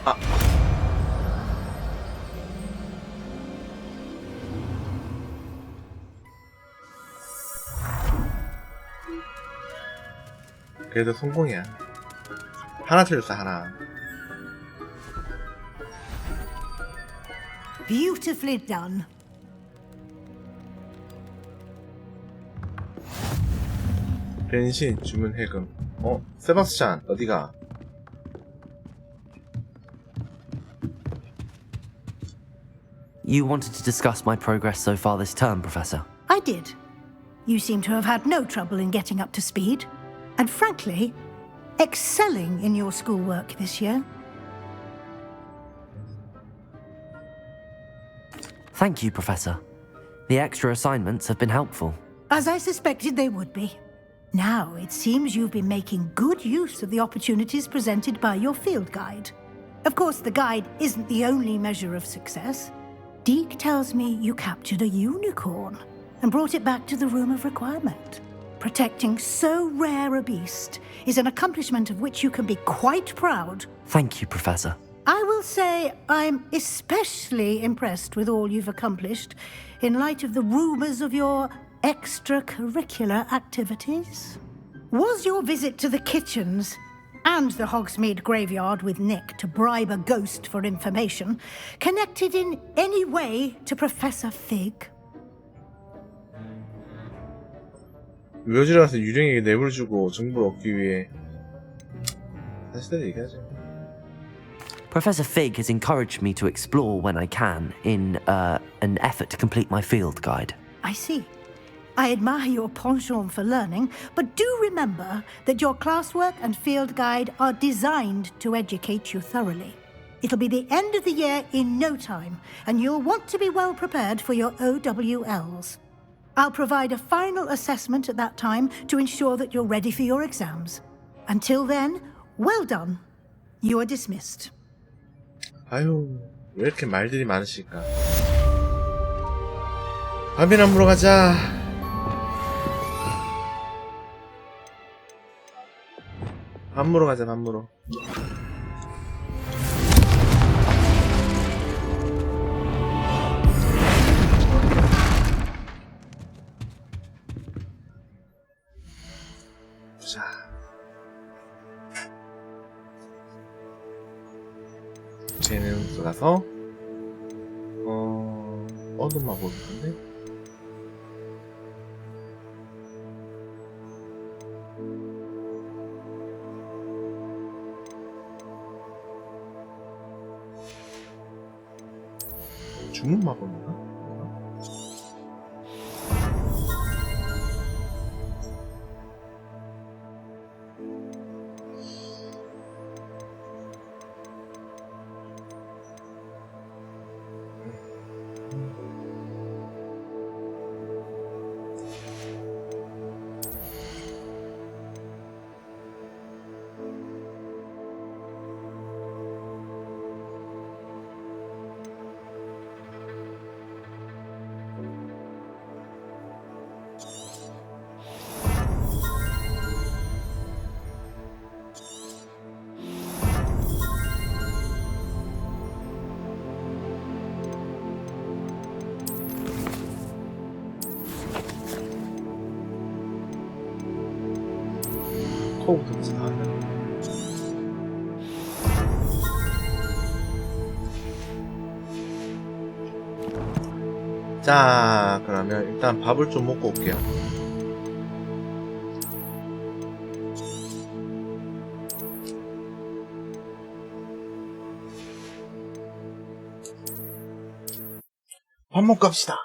Speaker 1: 아. 그래도 성공이야. 하나 틀렸어, 하나.
Speaker 9: Beautifully done.
Speaker 1: 변신 주문 해금. 세바스찬 어디가?
Speaker 2: You wanted to discuss my progress so far this term, Professor?
Speaker 9: I did. You seem to have had no trouble in getting up to speed, and frankly, excelling in your schoolwork this year.
Speaker 2: Thank you, Professor. The extra assignments have been helpful.
Speaker 9: As I suspected they would be. Now, it seems you've been making good use of the opportunities presented by your field guide. Of course, the guide isn't the only measure of success. Deke tells me you captured a unicorn and brought it back to the Room of Requirement. Protecting so rare a beast is an accomplishment of which you can be quite proud.
Speaker 2: Thank you, Professor.
Speaker 9: I will say I'm especially impressed with all you've accomplished in light of the rumors of your extracurricular activities. Was your visit to the kitchens and the Hogsmeade graveyard with Nick to bribe a ghost for information connected in any way to Professor Fig?
Speaker 1: 묘지에 가서 유령에게 뇌물을 주고 정보를 얻기 위해 사실대로 얘기하죠.
Speaker 2: Professor Fig has encouraged me to explore when I can in an effort to complete my field guide.
Speaker 9: I see. I admire your penchant for learning, but do remember that your classwork and field guide are designed to educate you thoroughly. It'll be the end of the year in no time, and you'll want to be well prepared for your OWLs. I'll provide a final assessment at that time to ensure that you're ready for your exams. Until then, well done. You are dismissed.
Speaker 1: 아유, 왜 이렇게 말들이 많으실까? 밥이나 먹으러 가자. 밥 먹으러 가자, 밥 먹으러. 자. 쟤는 쏟아서 어둠 마법인데? 주문 마법인가? 코부터 나왔네. 자, 그러면 일단 밥을 좀 먹고 올게요. 밥 먹고 갑시다.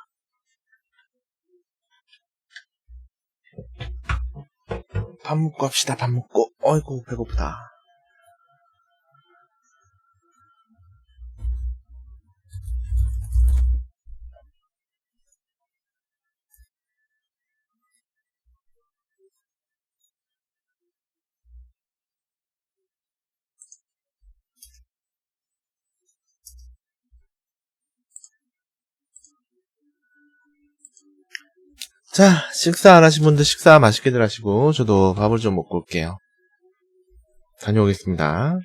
Speaker 1: 밥 먹고 갑시다. 밥 먹고. 어이구, 배고프다. 자, 식사 안 하신 분들 식사 맛있게들 하시고, 저도 밥을 좀 먹고 올게요. 다녀오겠습니다.